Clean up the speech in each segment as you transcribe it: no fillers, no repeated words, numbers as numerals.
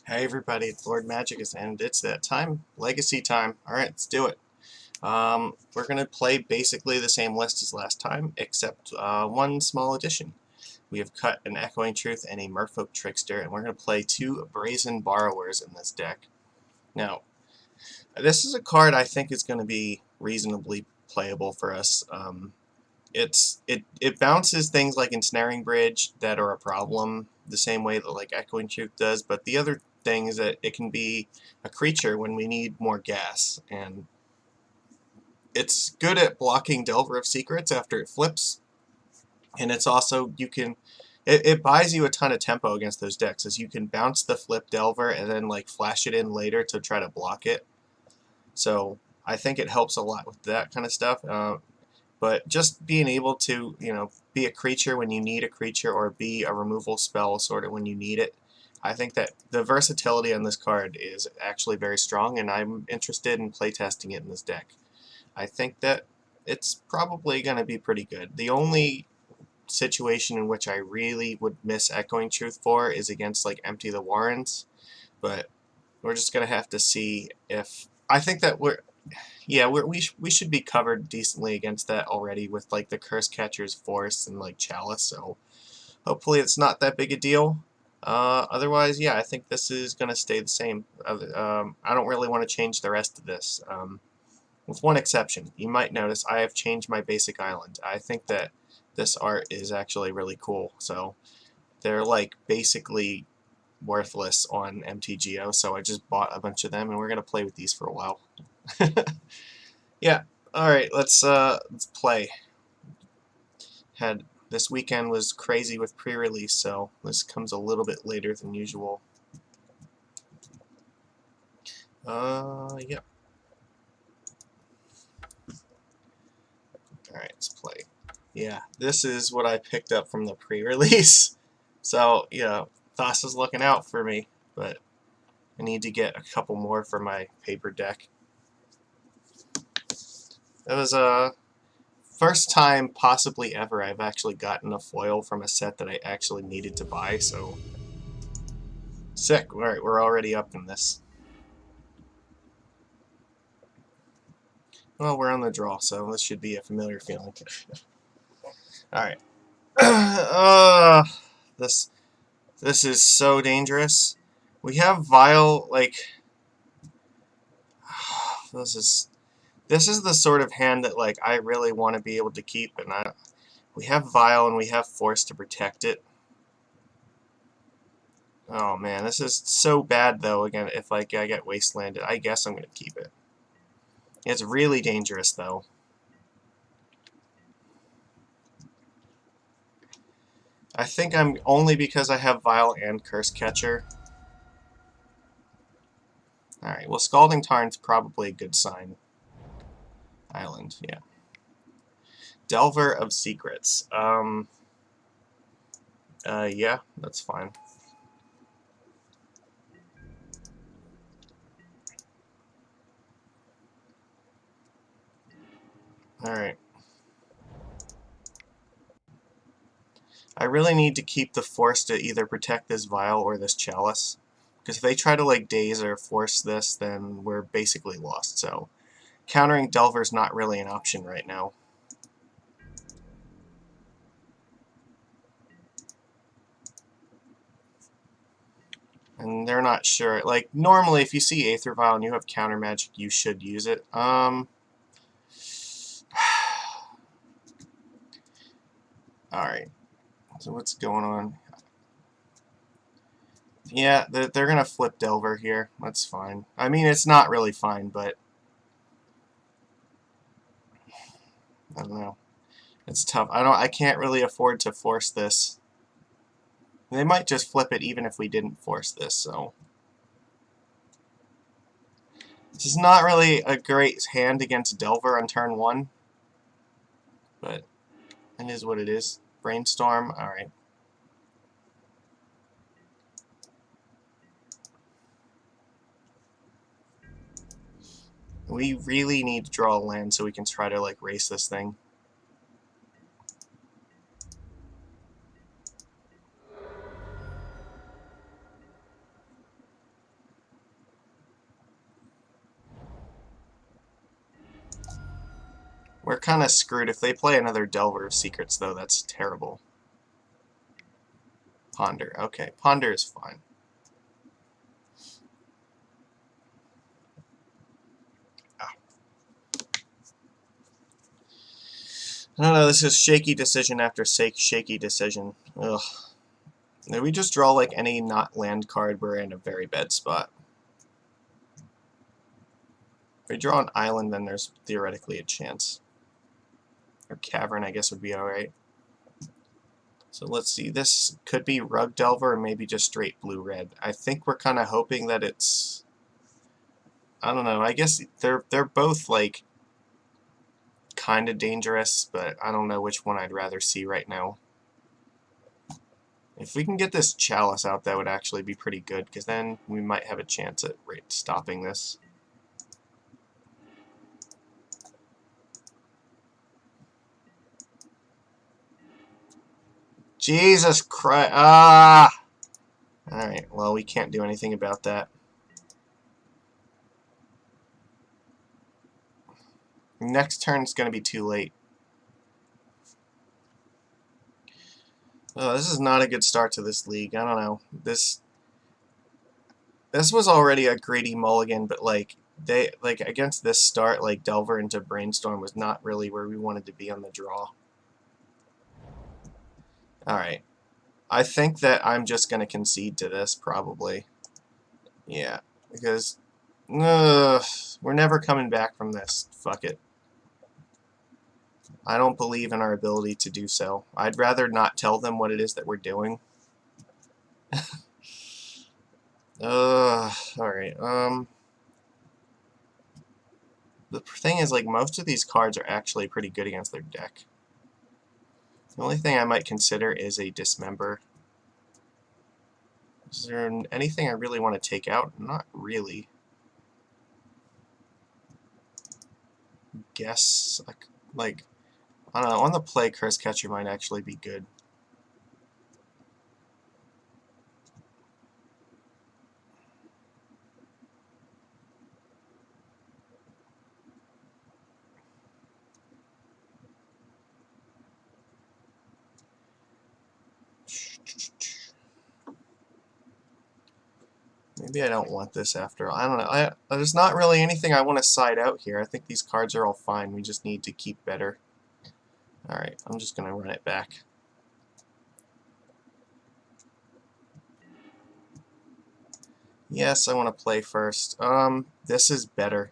Hey everybody, it's Lord Magicus, and it's that time, Legacy time. Alright, let's do it. We're going to play basically the same list as last time, except one small addition. We have cut an Echoing Truth and a Merfolk Trickster, and we're going to play two Brazen Borrowers in this deck. Now, this is a card I think is going to be reasonably playable for us. It bounces things like Ensnaring Bridge that are a problem the same way that like Echoing Truth does, but the other thing is that it can be a creature when we need more gas, and it's good at blocking Delver of Secrets after it flips, and it's also it buys you a ton of tempo against those decks, as you can bounce the flip Delver and then like flash it in later to try to block it. So I think it helps a lot with that kind of stuff. But just being able to, be a creature when you need a creature, or be a removal spell sort of when you need it, I think that the versatility on this card is actually very strong, and I'm interested in playtesting it in this deck. I think that it's probably going to be pretty good. The only situation in which I really would miss Echoing Truth for is against like Empty the Warrens, but we're just going to have to see if... I think that we should be covered decently against that already with like the Curse Catcher's Force and like Chalice, so hopefully it's not that big a deal. Otherwise, yeah, I think this is going to stay the same. I don't really want to change the rest of this, with one exception. You might notice I have changed my basic island. I think that this art is actually really cool, so they're like basically worthless on MTGO, so I just bought a bunch of them, and we're going to play with these for a while. Yeah. All right. Let's play. This weekend was crazy with pre-release, so this comes a little bit later than usual. Yeah. All right. Let's play. Yeah. This is what I picked up from the pre-release. So yeah, Thas is looking out for me, but I need to get a couple more for my paper deck. It was first time possibly ever I've actually gotten a foil from a set that I actually needed to buy, so sick. Alright, we're already up in this. Well, we're on the draw, so this should be a familiar feeling. Alright. This is so dangerous. We have Vile, like... This is the sort of hand that like I really want to be able to keep, and we have Vile and we have Force to protect it. Oh man, this is so bad though. Again, if like I get Wastelanded, I guess I'm gonna keep it. It's really dangerous though. I think I'm only because I have Vile and Curse Catcher. Alright, well Scalding Tarn's probably a good sign. Island, yeah. Delver of Secrets. Yeah, that's fine. Alright. I really need to keep the Force to either protect this Vial or this Chalice. Because if they try to like daze or force this, then we're basically lost, so countering Delver's not really an option right now. And they're not sure. Like, normally if you see Aether Vial and you have counter magic, you should use it. Alright. So what's going on? Yeah, they're going to flip Delver here. That's fine. I mean, it's not really fine, but I don't know. It's tough. I can't really afford to force this. They might just flip it even if we didn't force this, so this is not really a great hand against Delver on turn 1, but it is what it is. Brainstorm, alright. We really need to draw a land so we can try to like race this thing. We're kind of screwed. If they play another Delver of Secrets, though, that's terrible. Ponder. Okay, Ponder is fine. Ah. I don't know, this is shaky decision after shaky decision. Ugh. If we just draw like any not land card, we're in a very bad spot. If we draw an island, then there's theoretically a chance. Or Cavern, I guess, would be alright. So let's see, this could be Rug Delver or maybe just straight blue-red. I think we're kind of hoping that it's... I don't know, I guess they're both, like, kind of dangerous, but I don't know which one I'd rather see right now. If we can get this Chalice out, that would actually be pretty good, because then we might have a chance at stopping this. Jesus Christ! Ah! Alright, well, we can't do anything about that. Next turn's going to be too late. Oh, this is not a good start to this league. I don't know. This was already a greedy mulligan, but like against this start, like Delver into Brainstorm was not really where we wanted to be on the draw. Alright. I think that I'm just going to concede to this, probably. Yeah, because we're never coming back from this. Fuck it. I don't believe in our ability to do so. I'd rather not tell them what it is that we're doing. Alright, the thing is, like, most of these cards are actually pretty good against their deck. The only thing I might consider is a Dismember. Is there anything I really want to take out? Not really. Guess, like I don't know, on the play, Curse Catcher might actually be good. Maybe I don't want this after all. I don't know. There's not really anything I want to side out here. I think these cards are all fine. We just need to keep better. Alright, I'm just going to run it back. Yes, I want to play first. This is better.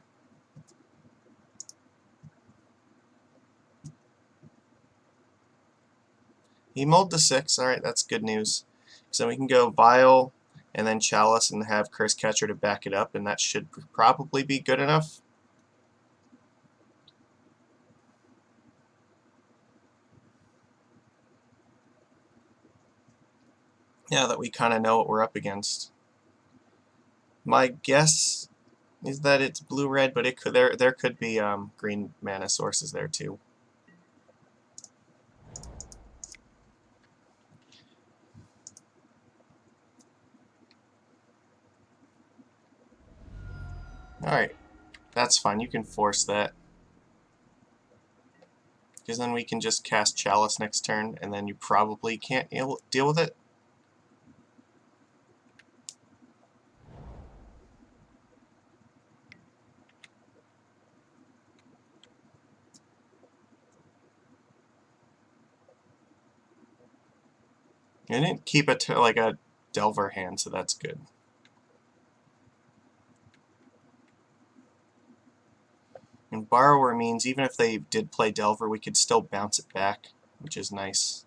He mulled to 6. Alright, that's good news. So we can go Vial and then Chalice and have Curse Catcher to back it up, and that should probably be good enough. Now that we kind of know what we're up against. My guess is that it's blue-red, but it could there could be green mana sources there too. Alright, that's fine. You can force that. Because then we can just cast Chalice next turn, and then you probably can't deal with it. I didn't keep it to like a Delver hand, so that's good. And Borrower means even if they did play Delver, we could still bounce it back, which is nice.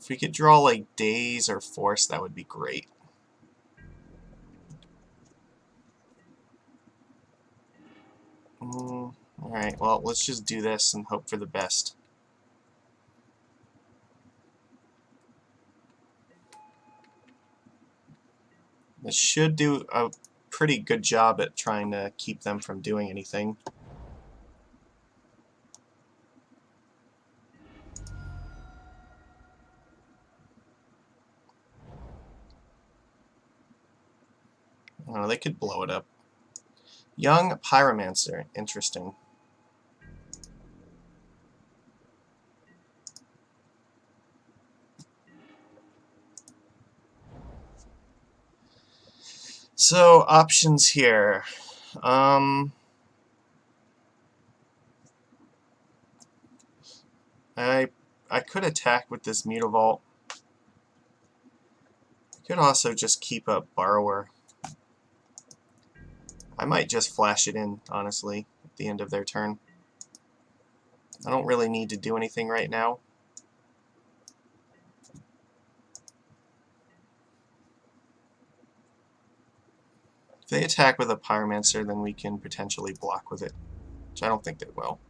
If we could draw like Daze or Force, that would be great. Alright, well, let's just do this and hope for the best. This should do a pretty good job at trying to keep them from doing anything. they could blow it up. Young Pyromancer. Interesting. So, options here. I could attack with this Mutavault. I could also just keep up Borrower. I might just flash it in, honestly, at the end of their turn. I don't really need to do anything right now. If they attack with a Pyromancer, then we can potentially block with it, which I don't think they will.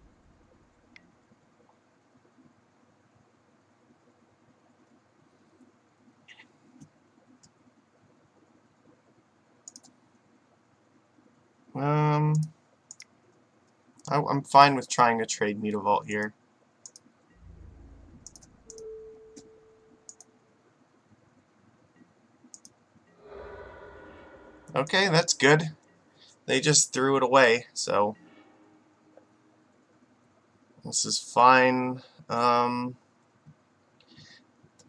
I'm fine with trying to trade Mutavault here. Okay, that's good. They just threw it away, so this is fine. I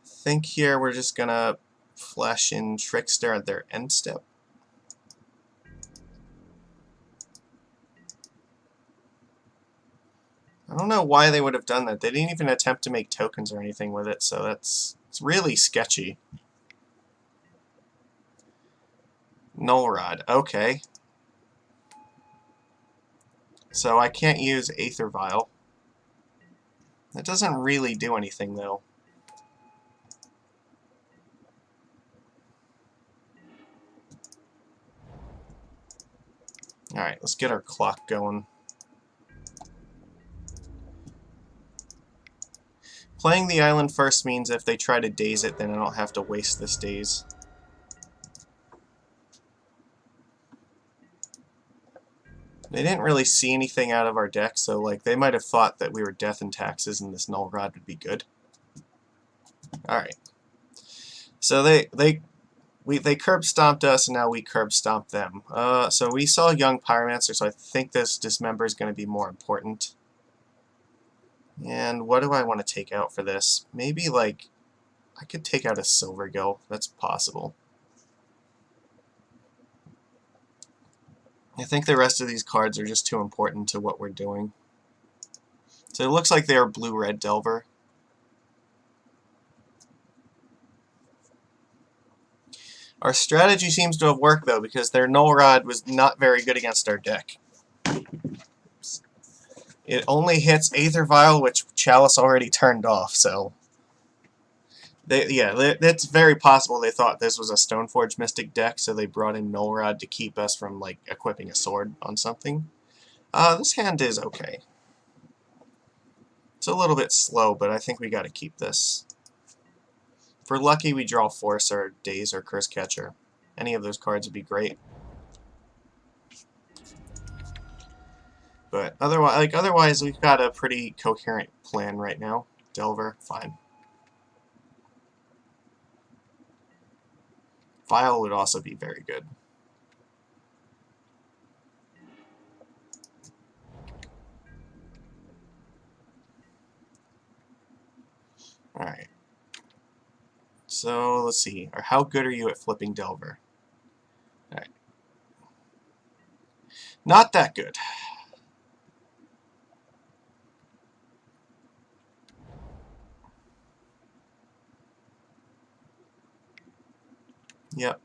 think here we're just gonna flash in Trickster at their end step. I don't know why they would have done that. They didn't even attempt to make tokens or anything with it, so it's really sketchy. Null Rod, okay. So I can't use Aether Vial. That doesn't really do anything, though. Alright, let's get our clock going. Playing the island first means if they try to daze it, then I don't have to waste this daze. They didn't really see anything out of our deck, so like they might have thought that we were Death and Taxes and this Null Rod would be good. Alright. So they curb stomped us, and now we curb stomped them. So we saw Young Pyromancer, so I think this Dismember is going to be more important. And what do I want to take out for this? Maybe, like, I could take out a Silvergill. That's possible. I think the rest of these cards are just too important to what we're doing. So it looks like they are Blue-Red Delver. Our strategy seems to have worked, though, because their Null Rod was not very good against our deck. It only hits Aether Vial, which Chalice already turned off, so... it's very possible they thought this was a Stoneforge Mystic deck, so they brought in Null Rod to keep us from, like, equipping a sword on something. This hand is okay. It's a little bit slow, but I think we gotta keep this. If we're lucky, we draw Force or Daze or Curse Catcher. Any of those cards would be great. But otherwise, we've got a pretty coherent plan right now. Delver, fine. Vial would also be very good. Alright. So, let's see. Or how good are you at flipping Delver? Alright. Not that good. Yep.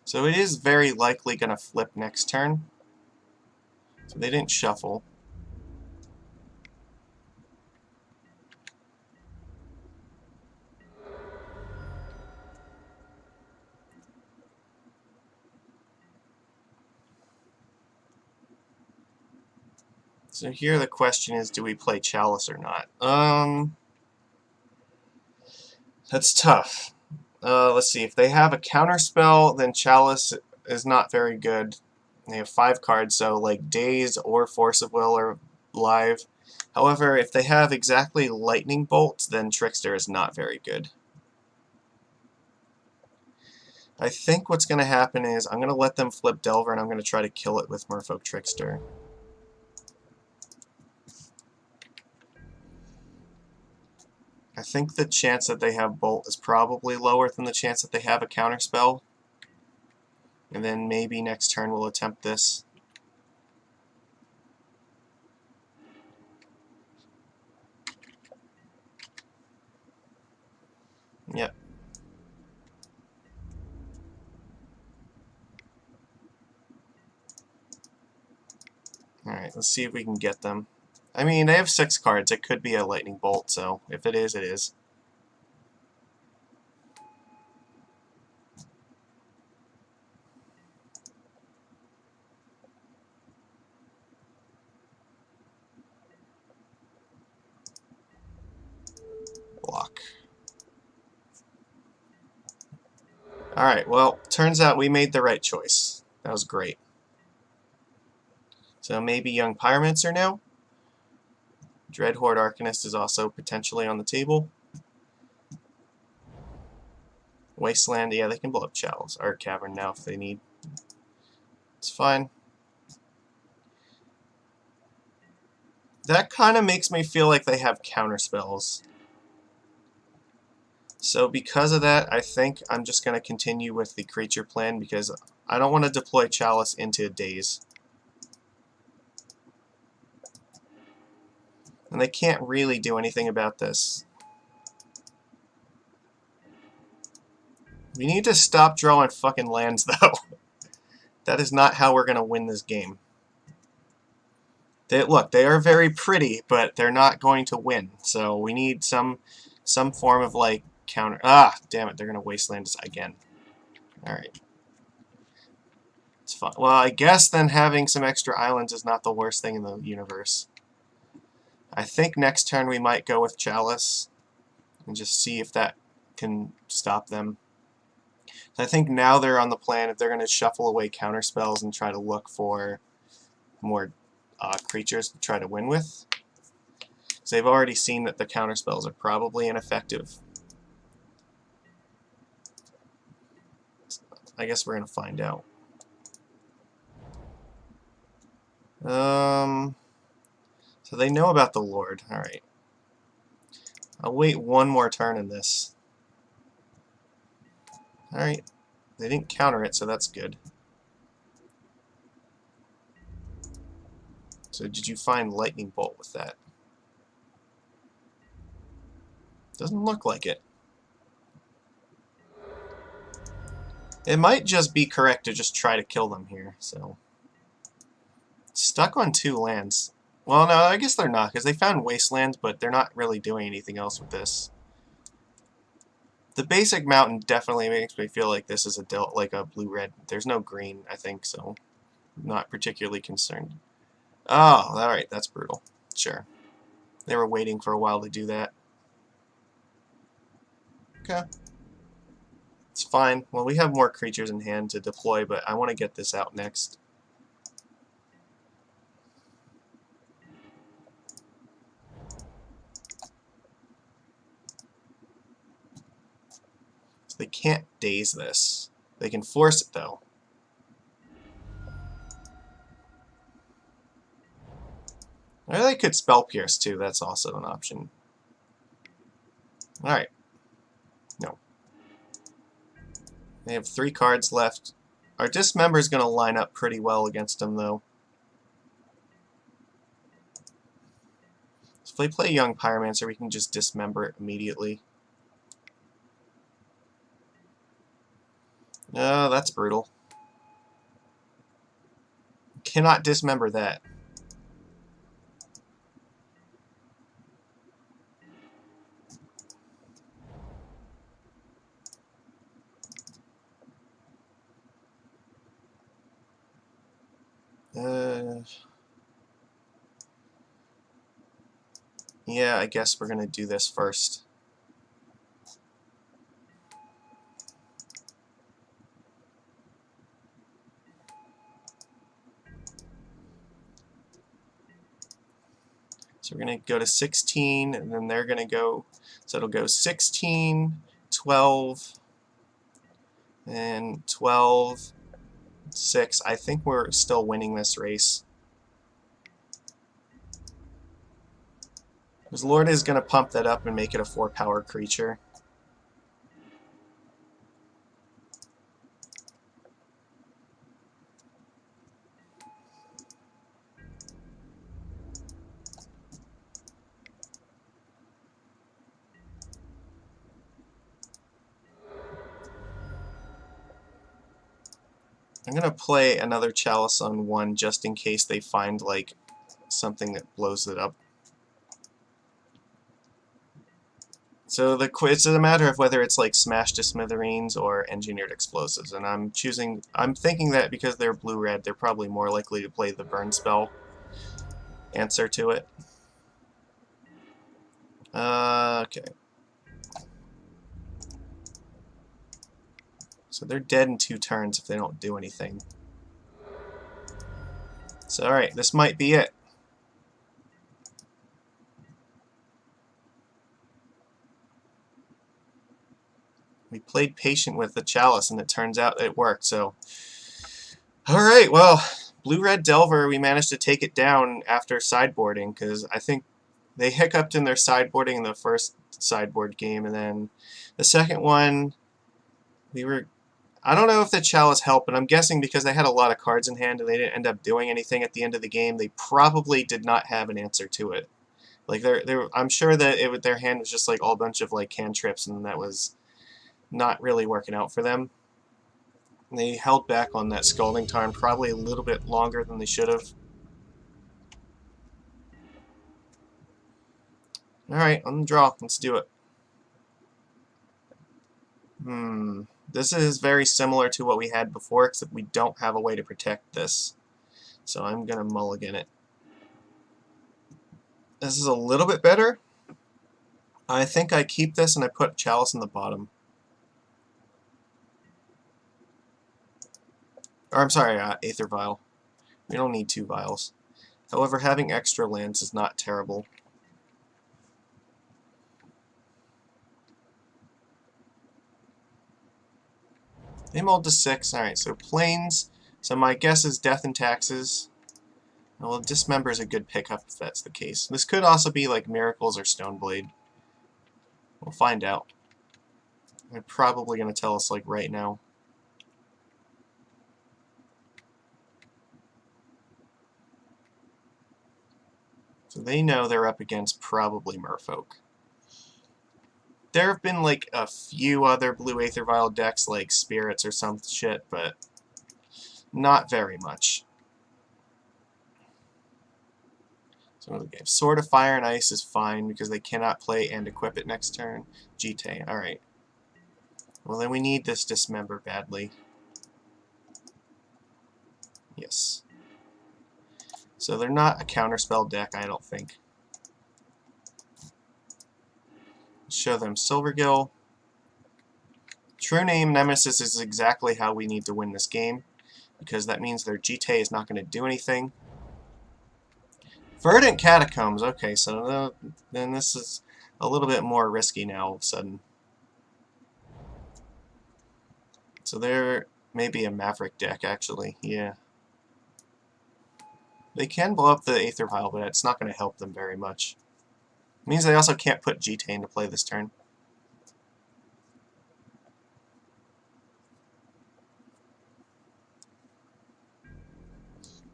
So it is very likely going to flip next turn. So they didn't shuffle. So here the question is, do we play Chalice or not? That's tough. Let's see. If they have a counterspell, then Chalice is not very good. They have 5 cards, so like Daze or Force of Will are live. However, if they have exactly lightning bolts, then Trickster is not very good. I think what's going to happen is I'm going to let them flip Delver, and I'm going to try to kill it with Merfolk Trickster. I think the chance that they have Bolt is probably lower than the chance that they have a counterspell. And then maybe next turn we'll attempt this. Yep. Alright, let's see if we can get them. I mean, they have 6 cards. It could be a Lightning Bolt, so if it is, it is. Block. Alright, well, turns out we made the right choice. That was great. So maybe Young Pyromancer now? Dreadhorde Arcanist is also potentially on the table. Wasteland, yeah, they can blow up Chalice or Cavern now if they need. It's fine. That kind of makes me feel like they have counterspells. So because of that, I think I'm just going to continue with the creature plan because I don't want to deploy Chalice into Daze. And they can't really do anything about this. We need to stop drawing fucking lands, though. That is not how we're going to win this game. Look, they are very pretty, but they're not going to win. So we need some form of, like, counter... Ah, damn it, they're going to Wasteland us again. Alright. It's fun. Well, I guess then having some extra islands is not the worst thing in the universe. I think next turn we might go with Chalice and just see if that can stop them. I think now they're on the plan if they're going to shuffle away counterspells and try to look for more creatures to try to win with. So they've already seen that the counterspells are probably ineffective. I guess we're going to find out. So they know about the Lord. Alright. I'll wait one more turn in this. Alright. They didn't counter it, so that's good. So did you find Lightning Bolt with that? Doesn't look like it. It might just be correct to just try to kill them here, so... Stuck on 2 lands. Well, no, I guess they're not, because they found Wastelands, but they're not really doing anything else with this. The basic mountain definitely makes me feel like this is like a blue-red. There's no green, I think, so I'm not particularly concerned. Oh, alright, that's brutal. Sure. They were waiting for a while to do that. Okay. It's fine. Well, we have more creatures in hand to deploy, but I want to get this out next. So they can't daze this. They can force it, though. Or they could Spell Pierce, too. That's also an option. Alright. No. They have 3 cards left. Our Dismember is going to line up pretty well against them, though. So if they play Young Pyromancer, we can just Dismember it immediately. Oh, that's brutal. Cannot Dismember that. Yeah, I guess we're going to do this first. So we're going to go to 16, and then they're going to go, so it'll go 16, 12, and 12, 6. I think we're still winning this race. Because Lord is going to pump that up and make it a 4-power creature. I'm going to play another Chalice on 1 just in case they find like something that blows it up. So it's a matter of whether it's like Smashed to Smithereens or Engineered Explosives, and I'm thinking that because they're blue-red, they're probably more likely to play the burn spell answer to it. Okay. So they're dead in 2 turns if they don't do anything. So alright, this might be it. We played patient with the Chalice, and it turns out it worked, so... Alright, well, Blue-Red Delver, we managed to take it down after sideboarding, because I think they hiccuped in their sideboarding in the first sideboard game, and then the second one, I don't know if the Chalice helped, but I'm guessing because they had a lot of cards in hand and they didn't end up doing anything at the end of the game, they probably did not have an answer to it. Like I'm sure that their hand was just like all bunch of like cantrips, and that was not really working out for them. And they held back on that Scalding Tarn probably a little bit longer than they should have. Alright, on the draw. Let's do it. This is very similar to what we had before, except we don't have a way to protect this. So I'm going to mulligan it. This is a little bit better. I think I keep this and I put Chalice in the bottom. Or I'm sorry, Aether Vial. We don't need 2 vials. However, having extra lands is not terrible. They mulled to 6. Alright, so Plains. So my guess is Death and Taxes. Well, Dismember is a good pickup if that's the case. This could also be like Miracles or Stoneblade. We'll find out. They're probably going to tell us like right now. So they know they're up against probably Merfolk. There have been like a few other blue Aether Vial decks like Spirits or some shit, but not very much. So okay, Sword of Fire and Ice is fine because they cannot play and equip it next turn. GT, alright. Well then we need this Dismember badly. Yes. So they're not a counterspell deck, I don't think. Show them Silvergill. True Name Nemesis is exactly how we need to win this game, because that means their GT is not going to do anything. Verdant Catacombs, okay, so then this is a little bit more risky now all of a sudden. So there may be a Maverick deck, actually, yeah. They can blow up the Aether Vial, but it's not going to help them very much. It means they also can't put GT into play this turn.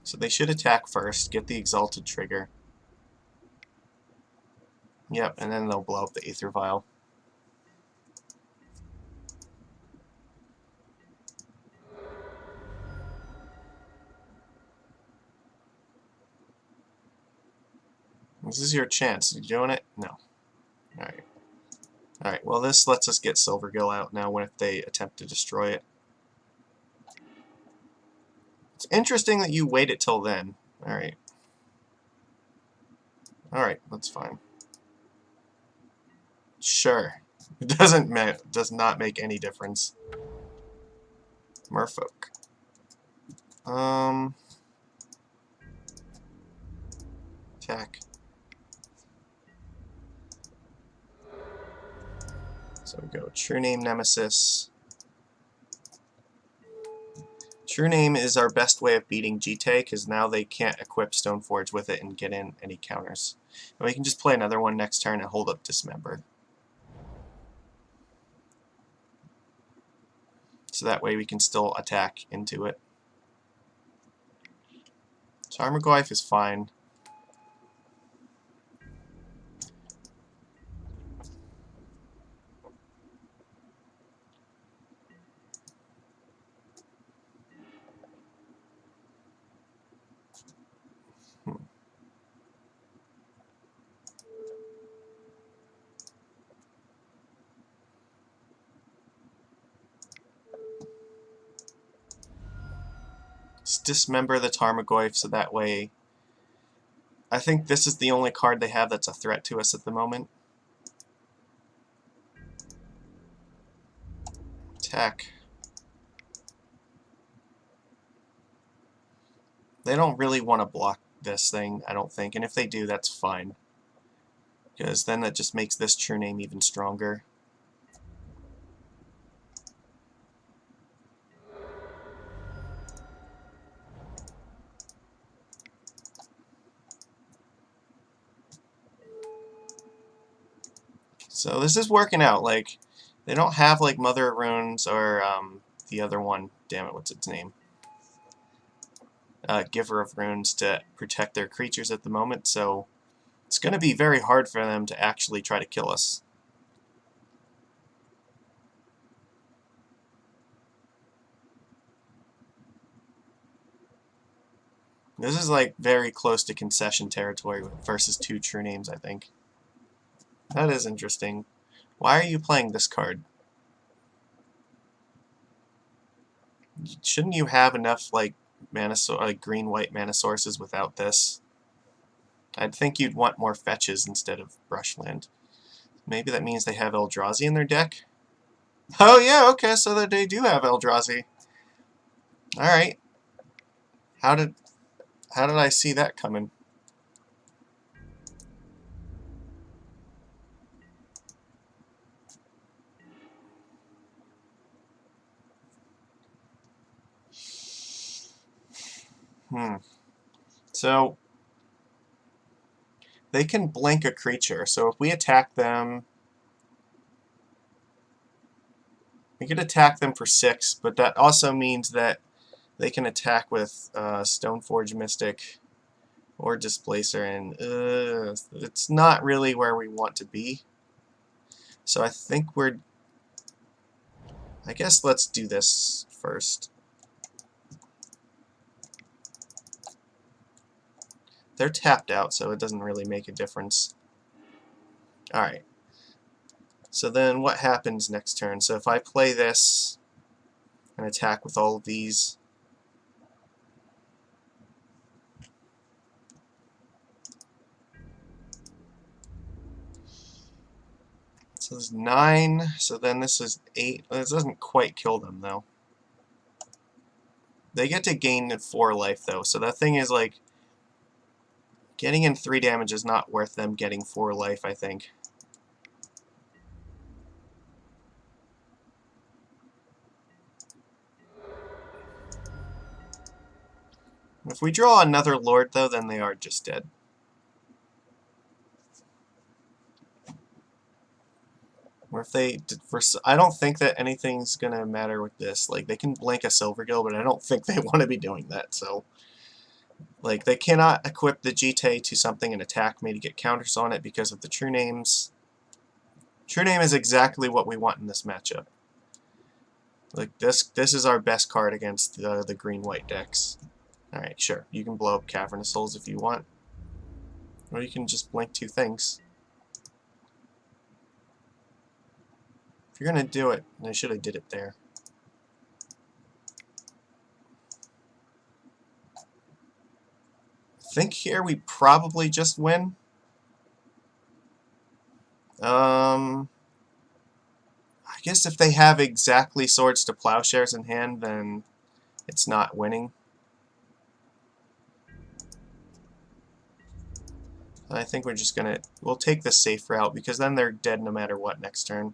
So they should attack first, get the Exalted trigger. Yep, and then they'll blow up the Aether Vial. This is your chance. Are you doing it? No. Alright. Alright, well this lets us get Silvergill out now when if they attempt to destroy it. It's interesting that you waited till then. Alright. Alright, that's fine. Sure. It does not make any difference. Merfolk. Attack. So we go True Name Nemesis. True Name is our best way of beating GT because now they can't equip Stoneforge with it and get in any counters. And we can just play another one next turn and hold up Dismember. So that way we can still attack into it. Tarmogoyf is fine. Let's dismember the Tarmogoyf so that way... I think this is the only card they have that's a threat to us at the moment. Attack. They don't really want to block this thing, I don't think, and if they do, that's fine. Because then that just makes this True Name even stronger. So this is working out. Like, they don't have like Mother of Runes or the other one. Damn it, what's its name? Giver of Runes to protect their creatures at the moment. So it's going to be very hard for them to actually try to kill us. This is like very close to concession territory versus 2 True Names, I think. That is interesting. Why are you playing this card? Shouldn't you have enough like green-white mana sources without this? I'd think you'd want more fetches instead of Brushland. Maybe that means they have Eldrazi in their deck? Oh yeah, okay, so that they do have Eldrazi. Alright. How did I see that coming? So they can blink a creature, so if we attack them, we could attack them for 6, but that also means that they can attack with Stoneforge Mystic or Displacer, and it's not really where we want to be. So I think I guess let's do this first. They're tapped out, so it doesn't really make a difference. Alright. So then what happens next turn? So if I play this and attack with all of these, so this is 9, so then this is 8. This doesn't quite kill them, though. They get to gain 4 life, though, so that thing is like... Getting in 3 damage is not worth them getting 4 life, I think. If we draw another Lord, though, then they are just dead. Or if they... I don't think that anything's going to matter with this. Like, they can blink a Silvergill, but I don't think they want to be doing that, so... Like, they cannot equip the GT to something and attack me to get counters on it because of the True Names. True Name is exactly what we want in this matchup. Like, this is our best card against the green-white decks. Alright, sure. You can blow up Cavernous Souls if you want. Or you can just blink 2 things. If you're gonna do it, I should have did it there. I think here we probably just win. I guess if they have exactly Swords to Plowshares in hand, then it's not winning. I think we're just gonna... We'll take the safe route, because then they're dead no matter what next turn.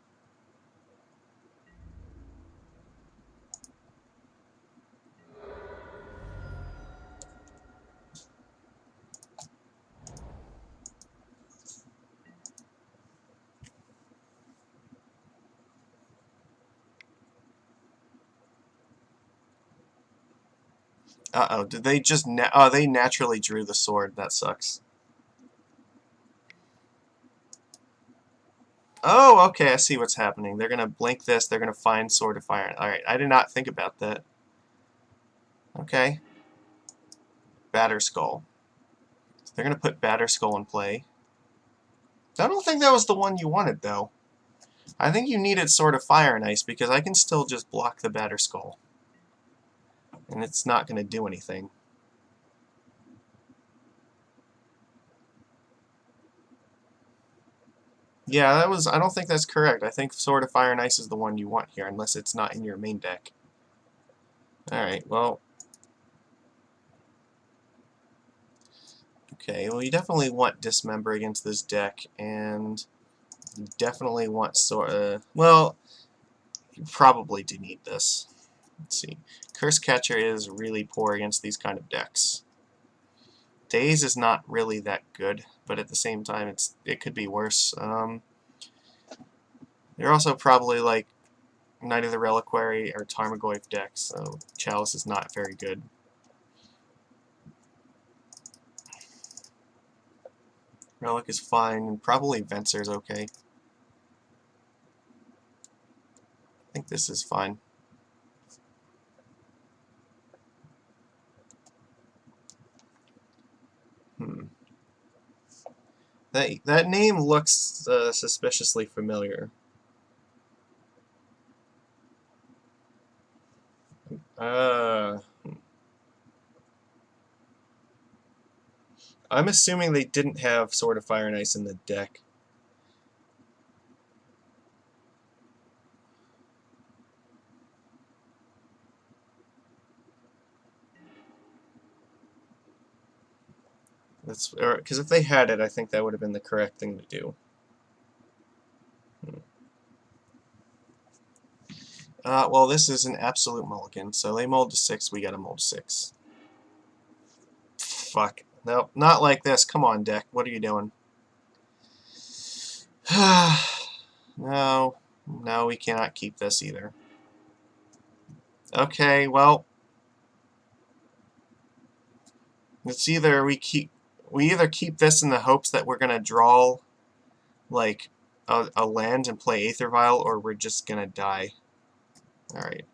Uh-oh, did they just oh, they naturally drew the sword. That sucks. Oh, okay, I see what's happening. They're gonna blink this, they're gonna find Sword of Fire. Alright, I did not think about that. Okay. Batterskull. So they're gonna put Batterskull in play. I don't think that was the one you wanted, though. I think you needed Sword of Fire and Ice, because I can still just block the Batterskull. And it's not gonna do anything. Yeah, that was. I don't think that's correct. I think Sword of Fire and Ice is the one you want here, unless it's not in your main deck. Alright, well. Okay, well, you definitely want Dismember against this deck, and you definitely want well, you probably do need this. Let's see. Curse Catcher is really poor against these kind of decks. Daze is not really that good, but at the same time, it could be worse. They're also probably like Knight of the Reliquary or Tarmogoyf decks, so Chalice is not very good. Relic is fine, and probably Venser's okay. I think this is fine. That name looks suspiciously familiar. I'm assuming they didn't have Sword of Fire and Ice in the deck. Because if they had it, I think that would have been the correct thing to do. Well, this is an absolute mulligan, so they mulled to 6, we got a mull to 6. Fuck. Nope, not like this. Come on, deck. What are you doing? No. No, we cannot keep this either. Okay, well, it's either we either keep this in the hopes that we're gonna draw like a land and play Aether Vial, or we're just gonna die. Alright.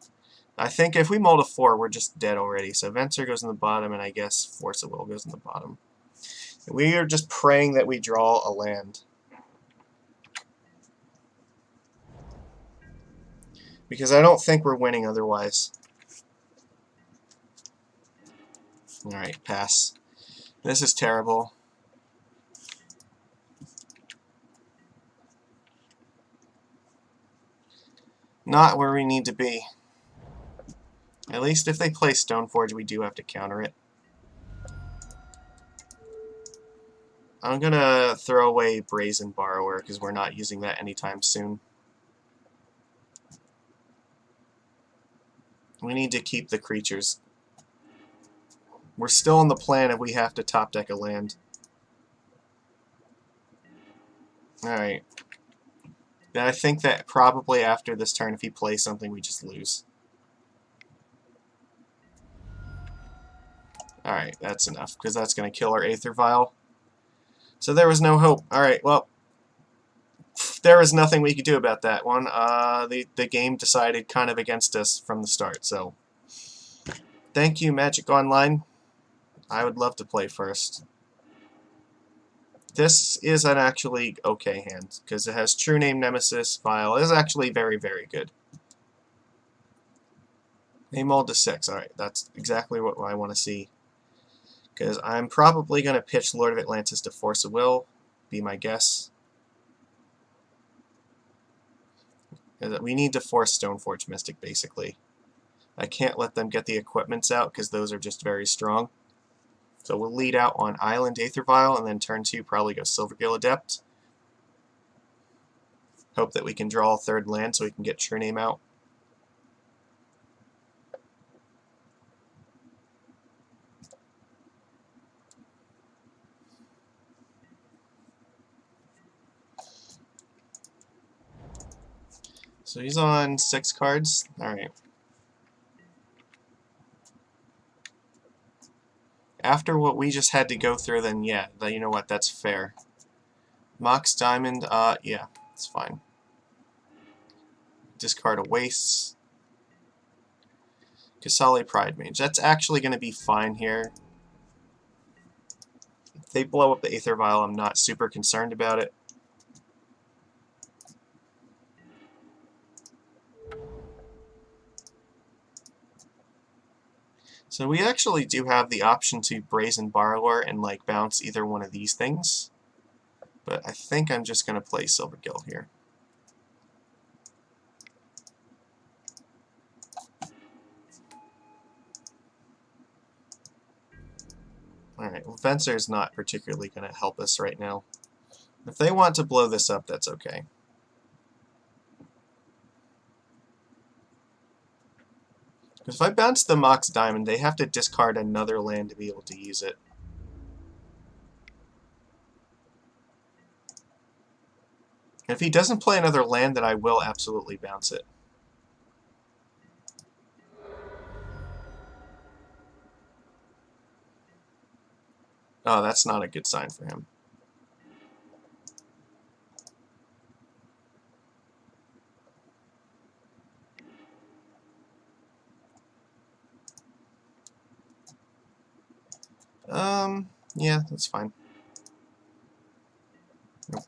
I think if we mull to 4, we're just dead already. So Venser goes in the bottom, and I guess Force of Will goes in the bottom. We are just praying that we draw a land. Because I don't think we're winning otherwise. Alright, pass. This is terrible. Not where we need to be. At least if they play Stoneforge, we do have to counter it. I'm gonna throw away Brazen Borrower, because we're not using that anytime soon. We need to keep the creatures. We're still on the plan if we have to top deck a land. Alright. Then I think that probably after this turn, if he plays something, we just lose. Alright, that's enough, because that's going to kill our Aether Vial. So there was no hope. Alright, well, there was nothing we could do about that one. The game decided kind of against us from the start, so thank you, Magic Online. I would love to play first. This is an actually okay hand, because it has True Name Nemesis Vial. It is actually very, very good. They mulled to 6. Alright, that's exactly what I want to see. Because I'm probably going to pitch Lord of Atlantis to Force of Will, be my guess. We need to force Stoneforge Mystic, basically. I can't let them get the equipments out, because those are just very strong. So we'll lead out on Island Aether Vial, and then turn 2 probably go Silvergill Adept. Hope that we can draw a third land so we can get True Name out. So he's on 6 cards. Alright. After what we just had to go through, then yeah, you know what, that's fair. Mox Diamond, yeah, it's fine. Discard a Wastes. Kasali Pride Mage. That's actually going to be fine here. If they blow up the Aether Vial, I'm not super concerned about it. So we actually do have the option to Brazen Borrower and like bounce either one of these things. But I think I'm just going to play Silvergill here. Alright, well, Venser is not particularly going to help us right now. If they want to blow this up, that's okay. Because if I bounce the Mox Diamond, they have to discard another land to be able to use it. If he doesn't play another land, then I will absolutely bounce it. Oh, that's not a good sign for him. Yeah, that's fine. Nope.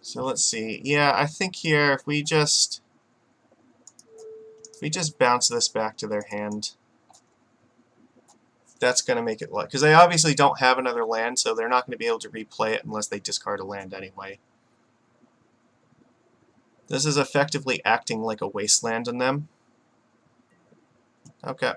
So let's see. Yeah, I think here if we just bounce this back to their hand, that's going to make it luck. Because they obviously don't have another land, so they're not going to be able to replay it unless they discard a land anyway. This is effectively acting like a wasteland on them. Okay.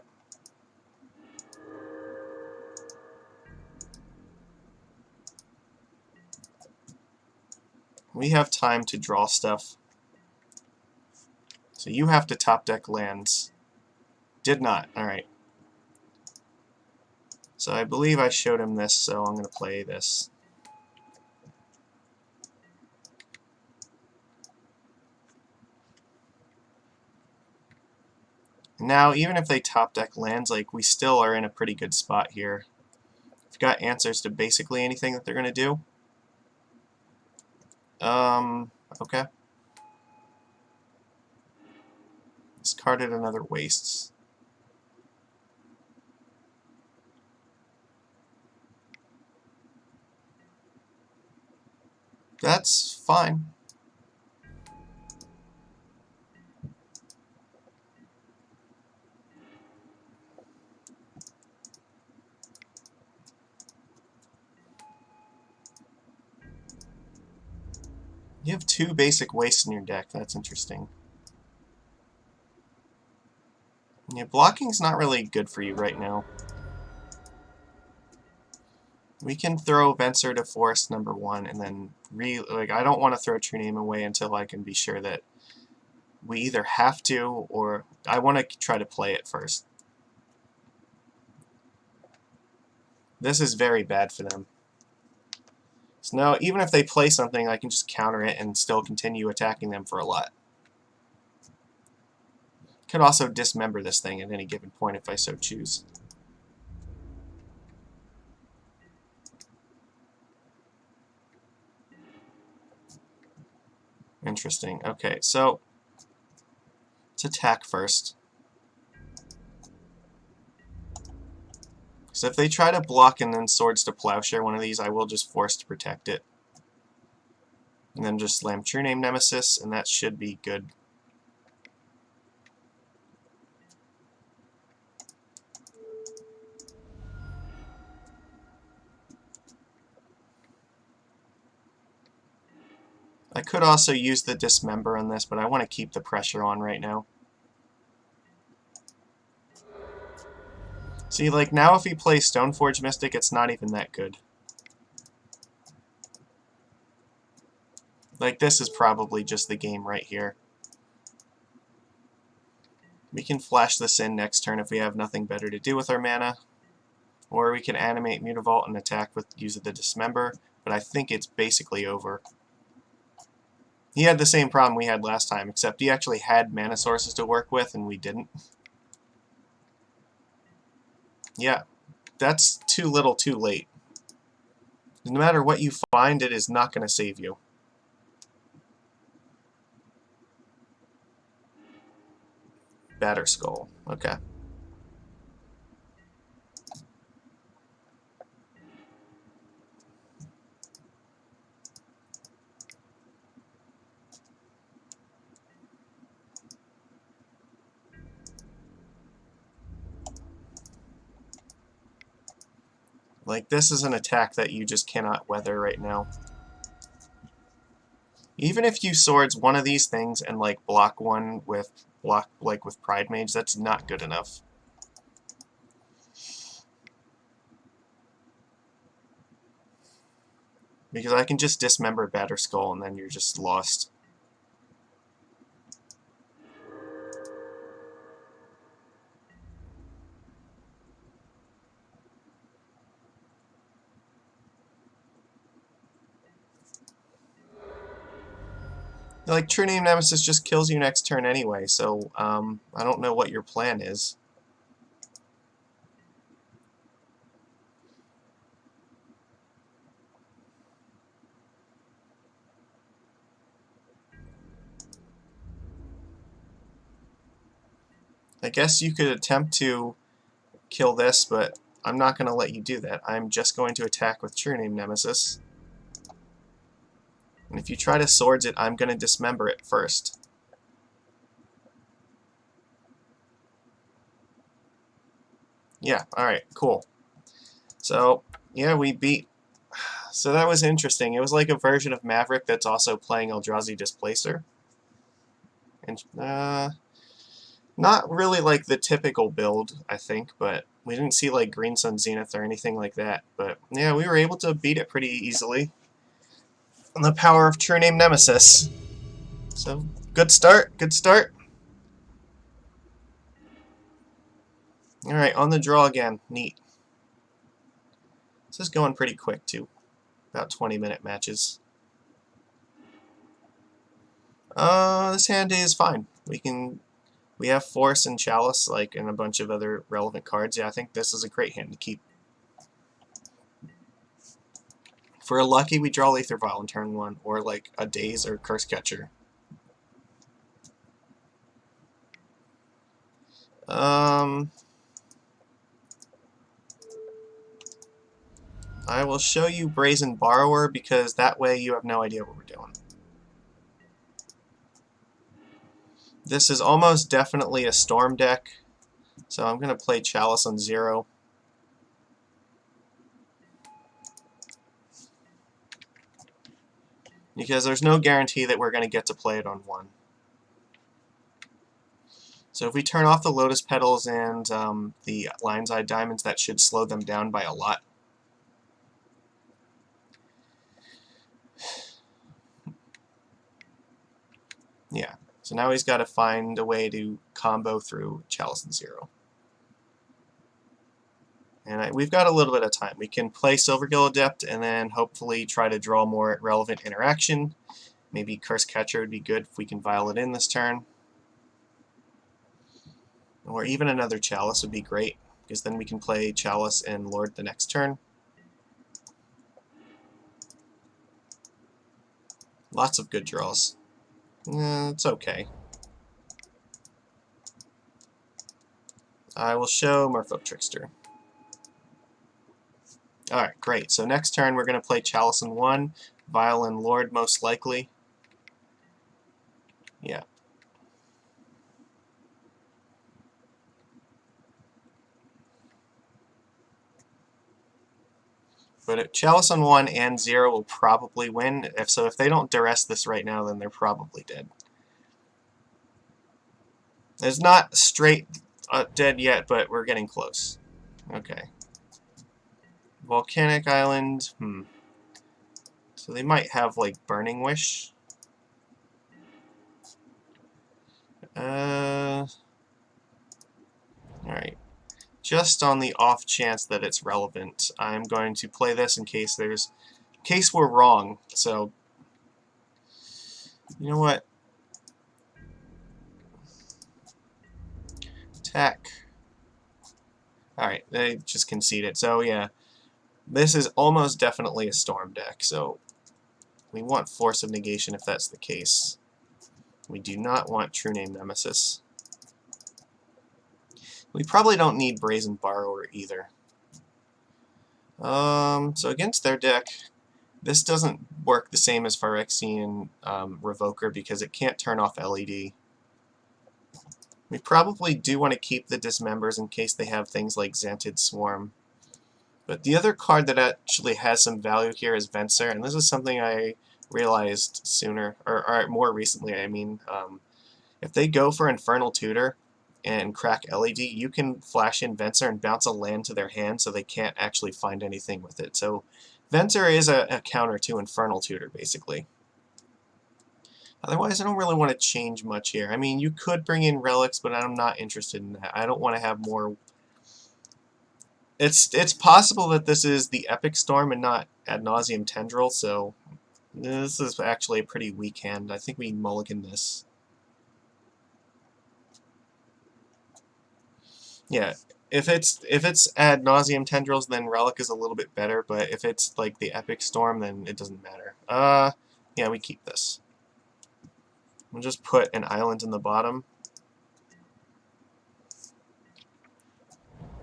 We have time to draw stuff. So you have to top deck lands. Did not. Alright. So I believe I showed him this, so I'm going to play this. Now, even if they top deck lands, like, we still are in a pretty good spot here. We've got answers to basically anything that they're going to do. Okay. Discarded another Wastes. That's fine. You have 2 basic wastes in your deck. That's interesting. Yeah, blocking's not really good for you right now. We can throw Venser to forest number 1, and then I don't want to throw True Name away until I can be sure that we either have to, or I want to try to play it first. This is very bad for them. So now, even if they play something, I can just counter it and still continue attacking them for a lot. Could also dismember this thing at any given point if I so choose. Interesting. Okay, so let's attack first. So if they try to block and then Swords to Plowshare one of these, I will just force to protect it. And then just slam True Name Nemesis, and that should be good. I could also use the Dismember on this, but I want to keep the pressure on right now. See, like, now if he plays Stoneforge Mystic, it's not even that good. Like, this is probably just the game right here. We can flash this in next turn if we have nothing better to do with our mana. Or we can animate Mutavault and attack with use of the Dismember, but I think it's basically over. He had the same problem we had last time, except he actually had mana sources to work with, and we didn't. Yeah, that's too little too late. No matter what you find, it is not going to save you. Batter Skull. Okay. Like, this is an attack that you just cannot weather right now. Even if you swords one of these things and like block one with with Pride Mage, that's not good enough. Because I can just dismember Batter Skull and then you're just lost. Like, True Name Nemesis just kills you next turn anyway, so I don't know what your plan is. I guess you could attempt to kill this, but I'm not going to let you do that. I'm just going to attack with True Name Nemesis. And if you try to swords it, I'm going to dismember it first. Yeah, alright, cool. So, yeah, we beat... So that was interesting. It was like a version of Maverick that's also playing Eldrazi Displacer. And, not really like the typical build, I think, but we didn't see like Green Sun Zenith or anything like that. But, yeah, we were able to beat it pretty easily. On the power of True Name Nemesis. So, good start, good start. Alright, on the draw again. Neat. This is going pretty quick, too. About 20-minute matches. This hand is fine. We have Force and Chalice, like, and a bunch of other relevant cards. Yeah, I think this is a great hand to keep. If we're lucky, we draw Aether Vial in turn 1, or like a Daze or Curse Catcher. I will show you Brazen Borrower, because that way you have no idea what we're doing. This is almost definitely a Storm deck, so I'm going to play Chalice on 0. Because there's no guarantee that we're going to get to play it on 1. So if we turn off the Lotus Petals and the Lion's Eye Diamonds, that should slow them down by a lot. Yeah, so now he's got to find a way to combo through Chalice and 0. And we've got a little bit of time. We can play Silvergill Adept and then hopefully try to draw more relevant interaction. Maybe Curse Catcher would be good if we can Vial it in this turn. Or even another Chalice would be great, because then we can play Chalice and Lord the next turn. Lots of good draws. It's okay. I will show Merfolk Trickster. Alright, great. So next turn we're going to play Chalice in 1, Vial and Lord most likely. Yeah. But Chalice on 1 and 0 will probably win. If they don't duress this right now, then they're probably dead. It's not straight dead yet, but we're getting close. Okay. Volcanic Island. So they might have, like, Burning Wish. Alright. Just on the off chance that it's relevant, I'm going to play this in case we're wrong. So, you know what? Attack. Alright, they just conceded. So yeah, this is almost definitely a storm deck, so we want Force of Negation if that's the case. We do not want True Name Nemesis. We probably don't need Brazen Borrower either. So against their deck, this doesn't work the same as Phyrexian Revoker because it can't turn off LED. We probably do want to keep the Dismembers in case they have things like Xantid Swarm. But the other card that actually has some value here is Venser, and this is something I realized sooner, or more recently, I mean. If they go for Infernal Tutor and crack LED, you can flash in Venser and bounce a land to their hand so they can't actually find anything with it. So Venser is a counter to Infernal Tutor, basically. Otherwise, I don't really want to change much here. I mean, you could bring in Relics, but I'm not interested in that. I don't want to have more... It's possible that this is the Epic Storm and not Ad Nauseam Tendril, so this is actually a pretty weak hand. I think we mulligan this. Yeah, if it's Ad Nauseam Tendrils, then Relic is a little bit better, but if it's like the Epic Storm, then it doesn't matter. Yeah, we keep this. We'll just put an island in the bottom.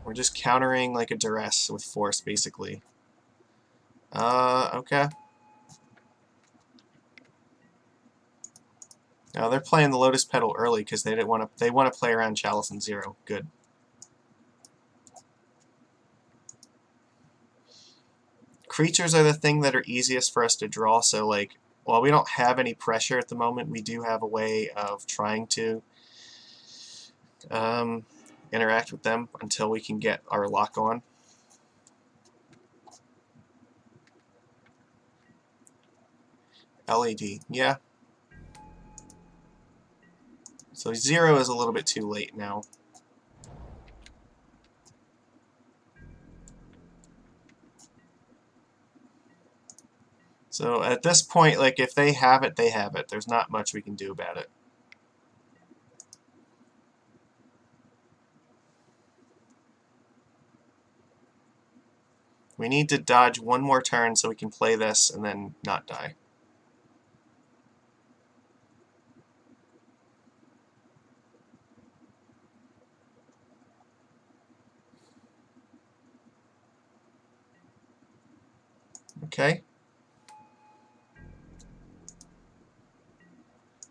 We're just countering like a Duress with Force, basically. Okay. Now they're playing the Lotus Petal early because they didn't want to. They want to play around Chalice and Zero. Good. Creatures are the thing that are easiest for us to draw. So like, while we don't have any pressure at the moment, we do have a way of trying to interact with them until we can get our lock on. LED, yeah. So Zero is a little bit too late now. So at this point, like, if they have it, they have it. There's not much we can do about it. We need to dodge one more turn so we can play this and then not die. Okay.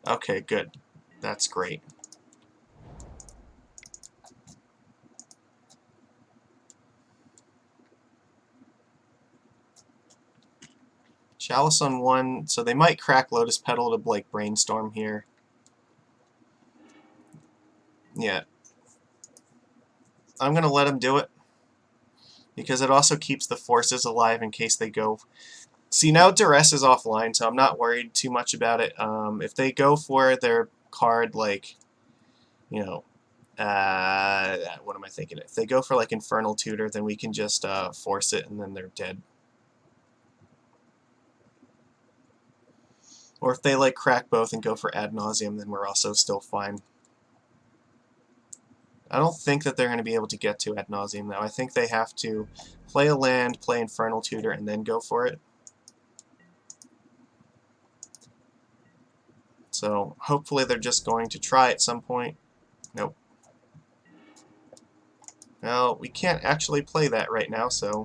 Okay, good. That's great. Chalice on one, so they might crack Lotus Petal to like Brainstorm here. Yeah. I'm going to let them do it because it also keeps the forces alive in case they go. See, now Duress is offline, so I'm not worried too much about it. If they go for their card, like, you know, what am I thinking? If they go for like Infernal Tutor, then we can just force it and then they're dead. Or if they like crack both and go for Ad Nauseam, then we're also still fine. I don't think that they're going to be able to get to Ad Nauseam, though. I think they have to play a land, play Infernal Tutor, and then go for it. So hopefully they're just going to try at some point. Nope. Well, we can't actually play that right now, so...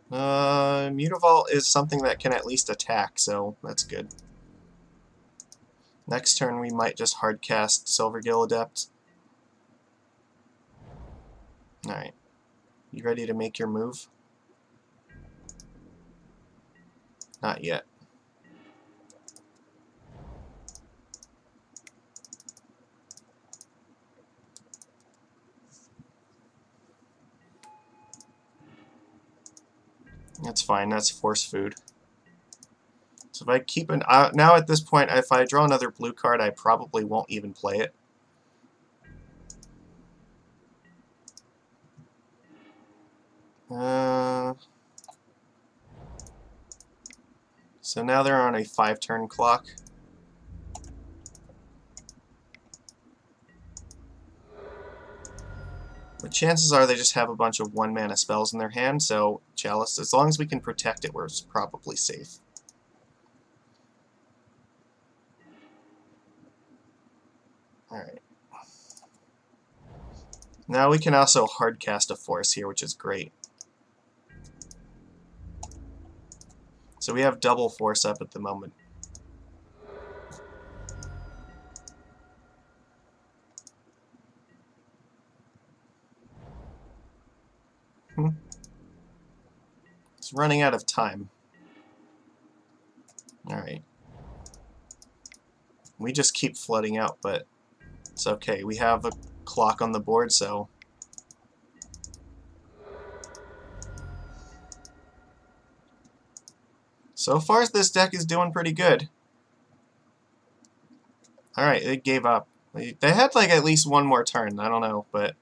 Mutavault is something that can at least attack, so that's good. Next turn we might just hardcast Silvergill Adept. Alright. You ready to make your move? Not yet. That's fine, that's force food. So if I keep an... now at this point, if I draw another blue card, I probably won't even play it. So So now they're on a 5-turn clock. But chances are they just have a bunch of 1-mana spells in their hand, so Chalice, as long as we can protect it, we're probably safe. Alright. Now we can also hardcast a Force here, which is great. So we have double Force up at the moment. It's running out of time. Alright. We just keep flooding out, but it's okay. We have a clock on the board, so... So far, this deck is doing pretty good. Alright, it gave up. They had like at least one more turn. I don't know, but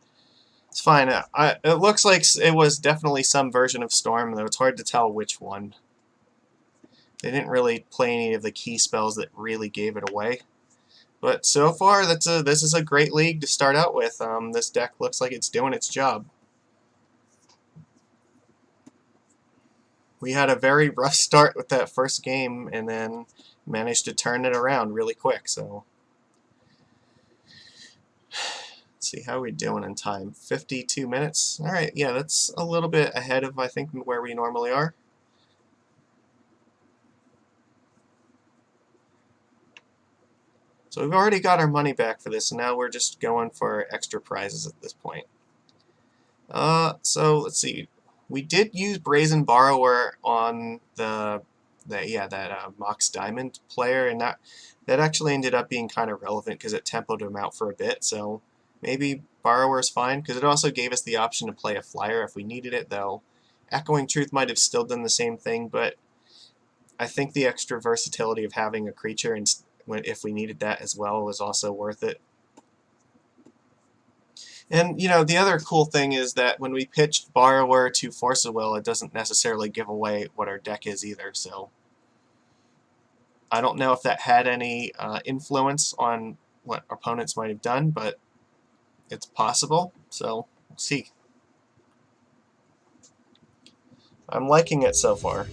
it's fine. It looks like it was definitely some version of Storm, though it's hard to tell which one. They didn't really play any of the key spells that really gave it away. But so far, this is a great league to start out with. This deck looks like it's doing its job. We had a very rough start with that first game, and then managed to turn it around really quick. So let's see how we're doing in time. 52 minutes. All right, yeah, that's a little bit ahead of I think where we normally are. So we've already got our money back for this, and now we're just going for extra prizes at this point. So let's see. We did use Brazen Borrower on that Mox Diamond player, and that actually ended up being kind of relevant because it tempoed him out for a bit. So maybe Borrower's fine because it also gave us the option to play a flyer if we needed it. Though Echoing Truth might have still done the same thing, but I think the extra versatility of having a creature and if we needed that as well was also worth it. And, you know, the other cool thing is that when we pitched Borrower to Force of Will, it doesn't necessarily give away what our deck is either, so I don't know if that had any influence on what opponents might have done, but it's possible, so we'll see. I'm liking it so far.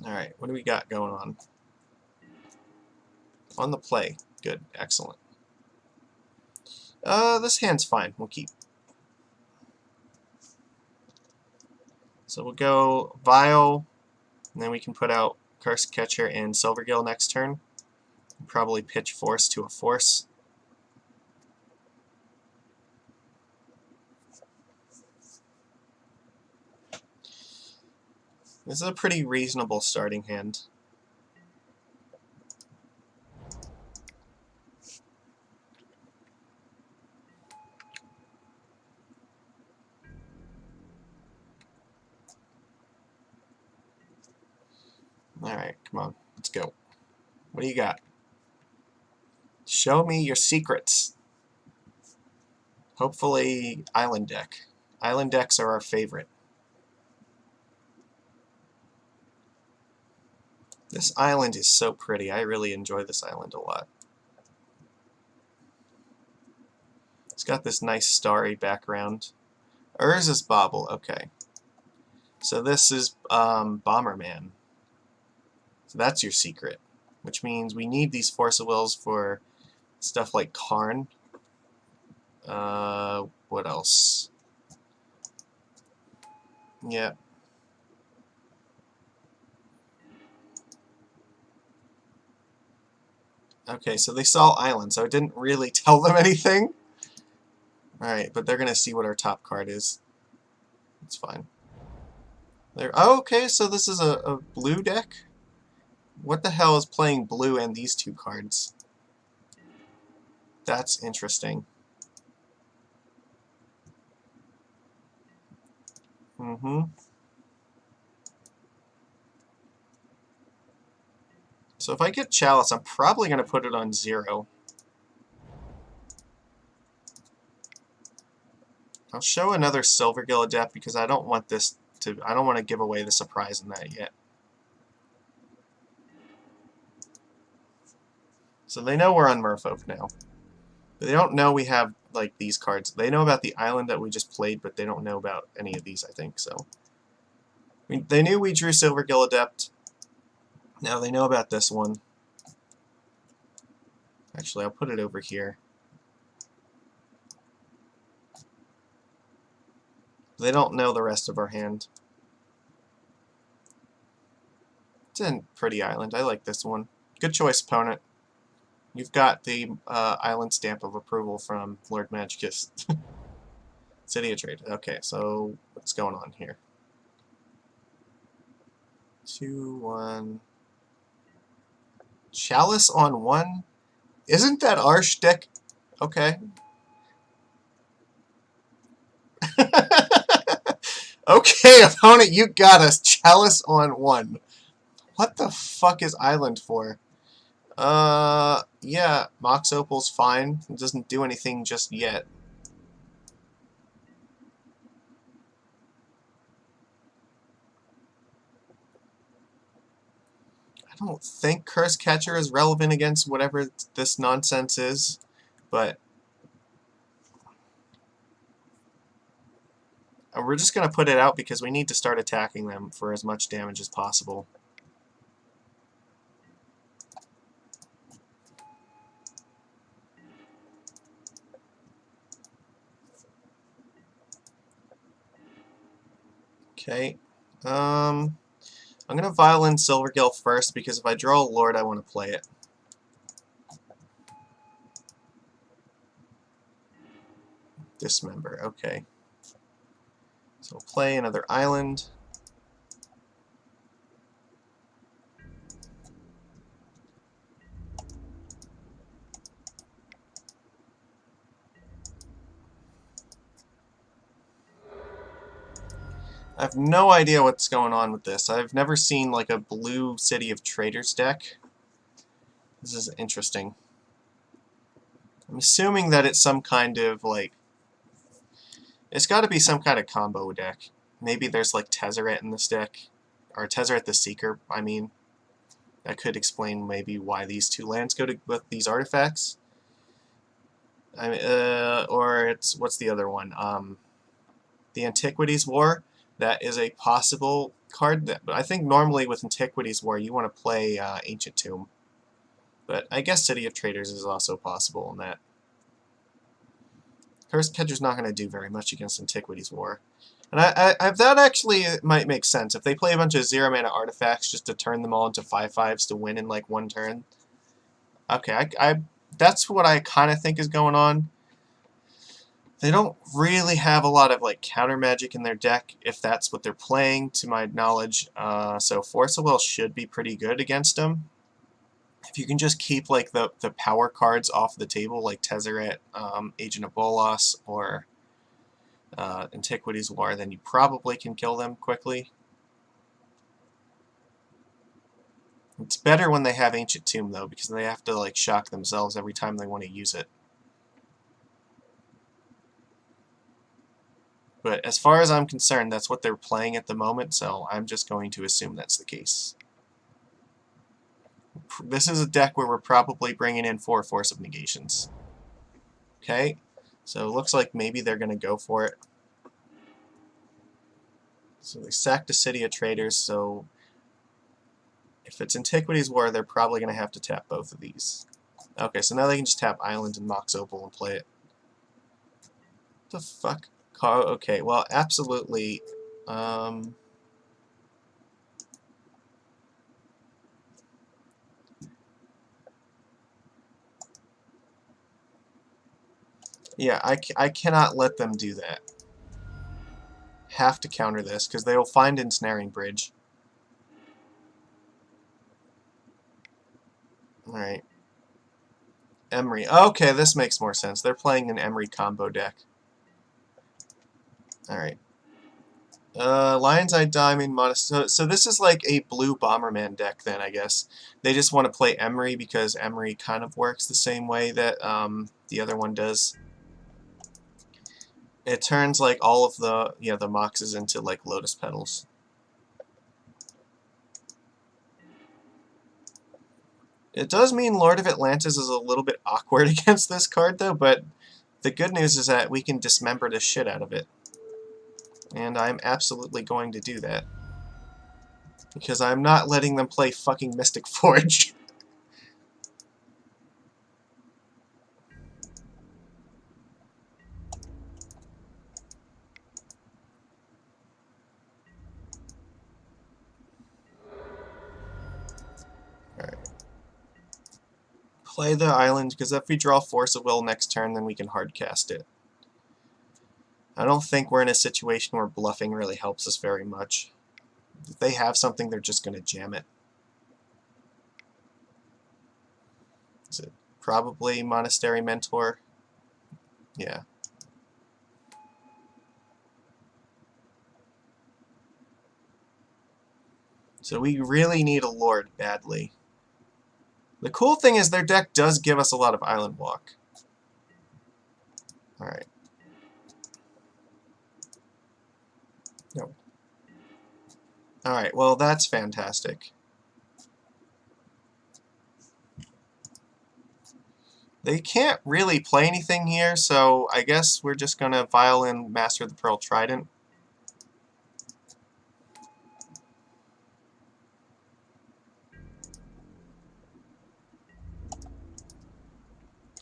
Alright, what do we got going on? On the play. Good, excellent. This hand's fine. We'll keep. So we'll go Vial, and then we can put out Curse Catcher and Silvergill next turn. Probably pitch Force to a Force. This is a pretty reasonable starting hand. Alright, come on, let's go. What do you got? Show me your secrets. Hopefully, Island deck. Island decks are our favorite. This island is so pretty. I really enjoy this island a lot. It's got this nice starry background. Urza's Bauble, okay. So this is Bomberman. So that's your secret. Which means we need these Force of Wills for stuff like Karn. What else? Yeah. Okay, so they saw Island, so it didn't really tell them anything. Alright, but they're going to see what our top card is. It's fine. Oh, okay, so this is a blue deck? What the hell is playing blue and these two cards? That's interesting. So if I get Chalice, I'm probably going to put it on 0. I'll show another Silvergill Adept because I don't want this to. I don't want to give away the surprise in that yet. So they know we're on Merfolk now. But they don't know we have like these cards. They know about the island that we just played, but they don't know about any of these, I think. So they knew we drew Silvergill Adept. Now they know about this one. Actually, I'll put it over here. They don't know the rest of our hand. It's a pretty island. I like this one. Good choice, opponent. You've got the island stamp of approval from Lord Magicus. City of Trade. Okay, so what's going on here? 2, 1. Chalice on 1? Isn't that Arsh deck? Okay. Okay, opponent, you got us. Chalice on 1. What the fuck is Island for? Yeah, Mox Opal's fine. It doesn't do anything just yet. I don't think Curse Catcher is relevant against whatever this nonsense is, but we're just going to put it out because we need to start attacking them for as much damage as possible. Okay. I'm going to Violin Silvergill first because if I draw a Lord, I want to play it. Dismember, okay. So we'll play another island. I have no idea what's going on with this. I've never seen like a blue City of Traders deck. This is interesting. I'm assuming that it's some kind of like... It's got to be some kind of combo deck. Maybe there's like Tezzeret in this deck. Or Tezzeret the Seeker, I mean. That could explain maybe why these two lands go to with these artifacts. I mean, or it's... What's the other one? The Antiquities War. That is a possible card. But I think normally with Antiquities War you want to play Ancient Tomb. But I guess City of Traders is also possible in that. Curse Catcher's not going to do very much against Antiquities War. And that actually might make sense. If they play a bunch of 0-mana artifacts just to turn them all into 5/5s to win in like one turn. Okay, that's what I kind of think is going on. They don't really have a lot of like counter magic in their deck, if that's what they're playing, to my knowledge. So Force of Will should be pretty good against them. If you can just keep like the power cards off the table, like Tezzeret, Agent of Bolas, or Antiquities War, then you probably can kill them quickly. It's better when they have Ancient Tomb though, because they have to like shock themselves every time they want to use it. But as far as I'm concerned, that's what they're playing at the moment, so I'm just going to assume that's the case. This is a deck where we're probably bringing in 4 Force of Negations. Okay, so it looks like maybe they're going to go for it. So they sacked a City of Traders, so if it's Antiquities War, they're probably going to have to tap both of these. Okay, so now they can just tap Island and Mox Opal and play it. What the fuck? Okay, well, absolutely. Yeah, I cannot let them do that. Have to counter this, because they will find Ensnaring Bridge. Alright. Emery. Okay, this makes more sense. They're playing an Emery combo deck. Alright. Lion's Eye Diamond, Modest... So this is like a blue Bomberman deck then, I guess. They just want to play Emery because Emery kind of works the same way that the other one does. It turns like all of the the moxes into like lotus petals. It does mean Lord of Atlantis is a little bit awkward against this card though, but the good news is that we can dismember the shit out of it. And I'm absolutely going to do that. Because I'm not letting them play fucking Mystic Forge. Alright. Play the island, because if we draw Force of Will next turn, then we can hardcast it. I don't think we're in a situation where bluffing really helps us very much. If they have something, they're just going to jam it. Is it probably Monastery Mentor? Yeah. So we really need a Lord badly. The cool thing is their deck does give us a lot of Island Walk. Alright. No. Alright, well that's fantastic. They can't really play anything here, so I guess we're just going to Violin Master the Pearl Trident.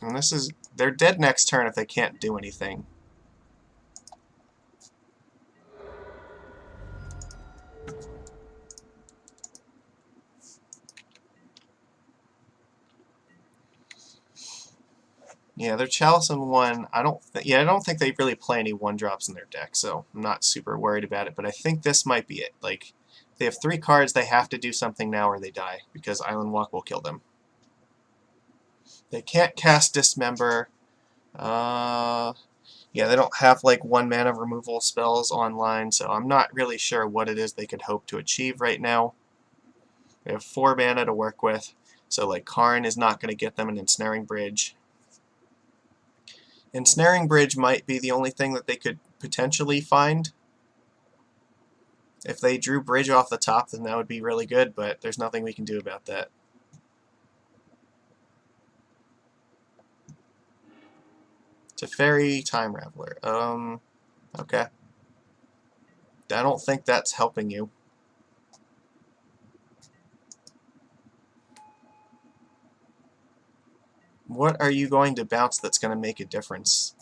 And this is... they're dead next turn if they can't do anything. Yeah, they're Chalice in 1. I don't think they really play any 1-drops in their deck, so I'm not super worried about it. But I think this might be it. Like, they have 3 cards, they have to do something now or they die, because Island Walk will kill them. They can't cast Dismember. Yeah, they don't have like 1-mana removal spells online, so I'm not really sure what it is they could hope to achieve right now. They have 4 mana to work with, so like Karn is not going to get them an Ensnaring Bridge. Ensnaring Bridge might be the only thing that they could potentially find. If they drew Bridge off the top, then that would be really good, but there's nothing we can do about that. Teferi, Time Raveler. Okay. I don't think that's helping you. What are you going to bounce that's going to make a difference?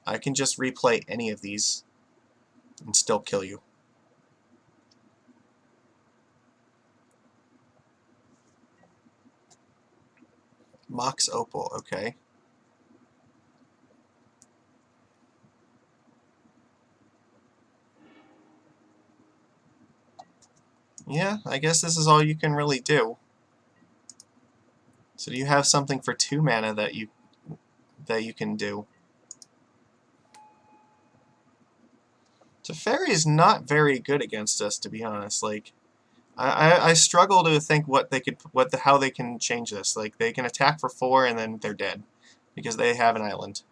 I can just replay any of these and still kill you. Mox Opal, okay. Yeah, I guess this is all you can really do. So do you have something for 2 mana that you can do? Teferi is not very good against us, to be honest. Like, I struggle to think how they can change this. Like, they can attack for 4 and then they're dead because they have an island.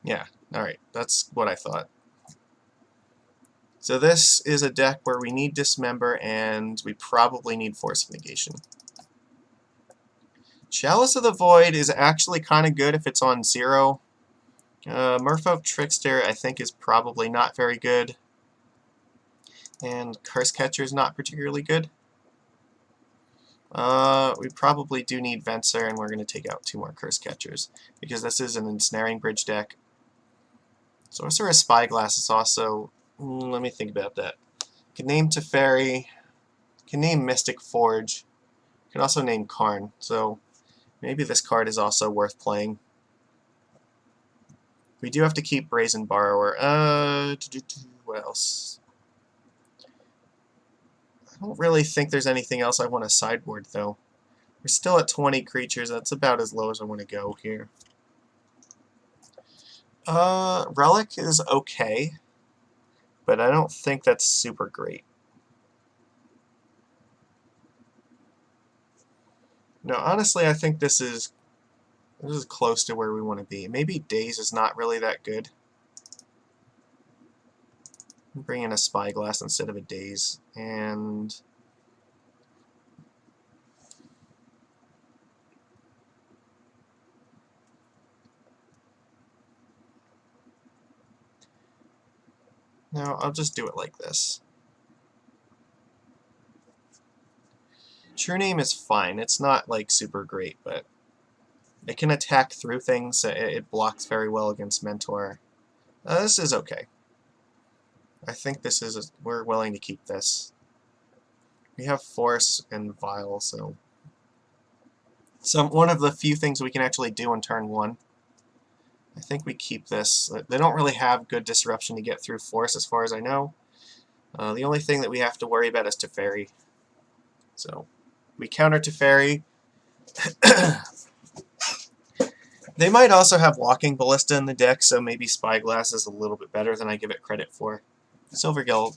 Yeah, all right, that's what I thought. So this is a deck where we need Dismember and we probably need Force of Negation. Chalice of the Void is actually kind of good if it's on 0. Merfolk Trickster I think is probably not very good. And Curse Catcher is not particularly good. We probably do need Venser, and we're going to take out 2 more Curse Catchers, because this is an Ensnaring Bridge deck. Sorcerer's Spyglass is also... let me think about that. Can name Teferi, can name Mystic Forge, can also name Karn, so maybe this card is also worth playing. We do have to keep Brazen Borrower. What else? I don't really think there's anything else I want to sideboard, though. We're still at 20 creatures. That's about as low as I want to go here. Relic is okay, but I don't think that's super great. No, honestly, I think this is This is close to where we want to be. Maybe days is not really that good. Bring in a spyglass instead of a daze, and no, I'll just do it like this. True Name is fine. It's not like super great, but it can attack through things. It blocks very well against Mentor. This is okay. I think this is we're willing to keep this. We have Force and Vile, so one of the few things we can actually do in turn 1. I think we keep this. They don't really have good disruption to get through Force, as far as I know. The only thing that we have to worry about is Teferi. So we counter Teferi. They might also have Walking Ballista in the deck, so maybe Spyglass is a little bit better than I give it credit for. Silvergill,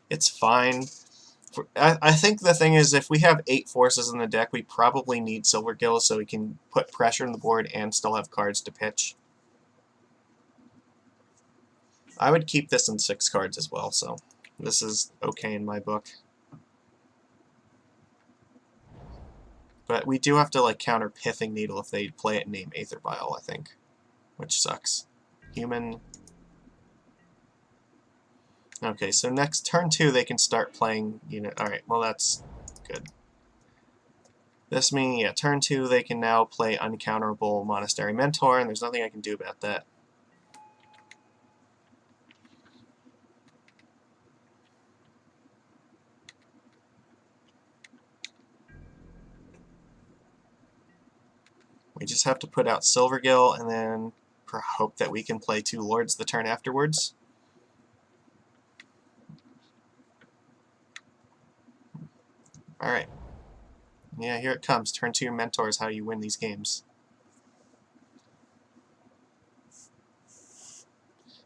it's fine. I think the thing is, if we have 8 forces in the deck, we probably need Silvergill so we can put pressure on the board and still have cards to pitch. I would keep this in 6 cards as well, so this is okay in my book. But we do have to like counter Pithing Needle if they play it and name Aether Vial, I think, which sucks. Human. Okay, so next turn 2 they can start playing unit. Alright, well that's good. This means, yeah, turn 2 they can now play Uncounterable Monastery Mentor, and there's nothing I can do about that. We just have to put out Silvergill and then hope that we can play 2 Lords the turn afterwards. Alright. Yeah, here it comes. Turn 2 Mentor is how you win these games.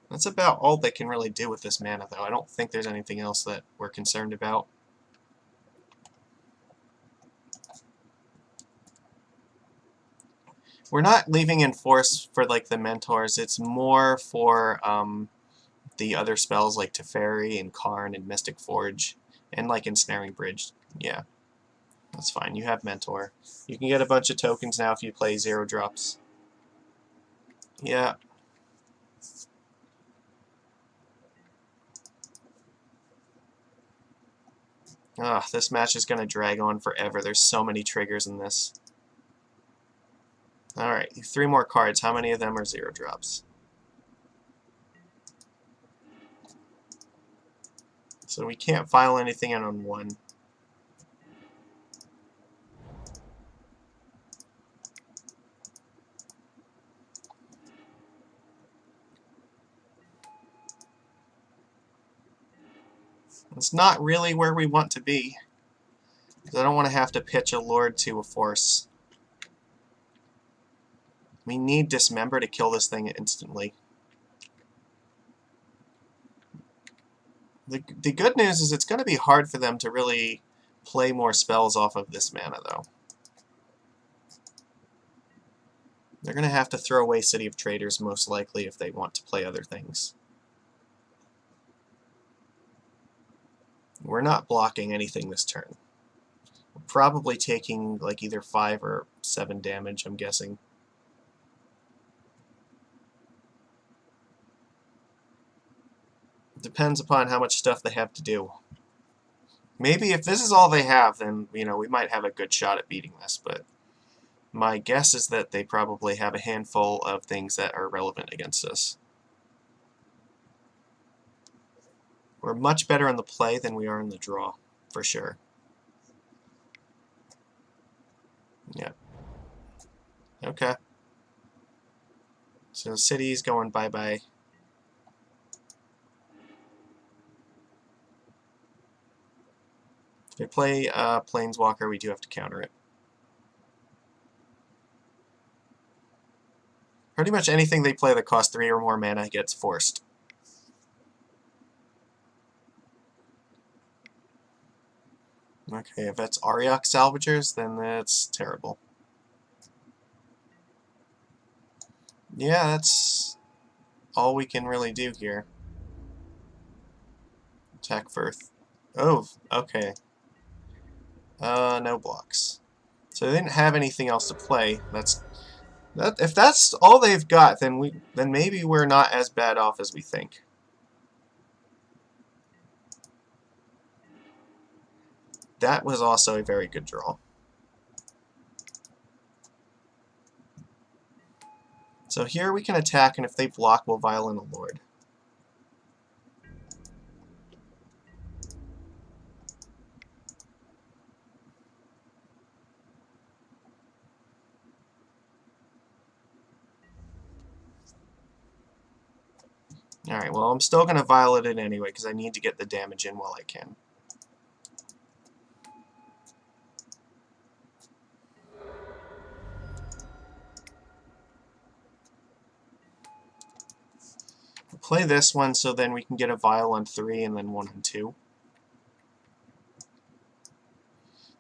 That's about all they can really do with this mana, though. I don't think there's anything else that we're concerned about. We're not leaving in Force for like the Mentors. It's more for the other spells like Teferi and Karn and Mystic Forge, and like Ensnaring Bridge. Yeah, that's fine. You have Mentor. You can get a bunch of tokens now if you play 0 drops. Yeah. Ah, this match is going to drag on forever. There's so many triggers in this. Alright, 3 more cards. How many of them are 0 drops? So we can't file anything in on 1. It's not really where we want to be. I don't want to have to pitch a Lord to a Force. We need Dismember to kill this thing instantly. The good news is it's going to be hard for them to really play more spells off of this mana, though. They're going to have to throw away City of Traders, most likely, if they want to play other things. We're not blocking anything this turn. We're probably taking like either 5 or 7 damage, I'm guessing. Depends upon how much stuff they have to do. Maybe if this is all they have, then, you know, we might have a good shot at beating this, but my guess is that they probably have a handful of things that are relevant against us. We're much better in the play than we are in the draw, for sure. Yeah. Okay. So City's going bye-bye. If they play Planeswalker, we do have to counter it. Pretty much anything they play that costs 3 or more mana gets forced. Okay, if that's Ariok Salvagers, then that's terrible. Yeah, that's all we can really do here. Attack first. Oh, okay. No blocks. So they didn't have anything else to play. That. If that's all they've got, then maybe we're not as bad off as we think. That was also a very good draw. So here we can attack, and if they block, we'll Violent a Lord. Alright, well, I'm still going to Violet it anyway, because I need to get the damage in while I can. We'll play this one so then we can get a Vial on 3 and then 1 on 2.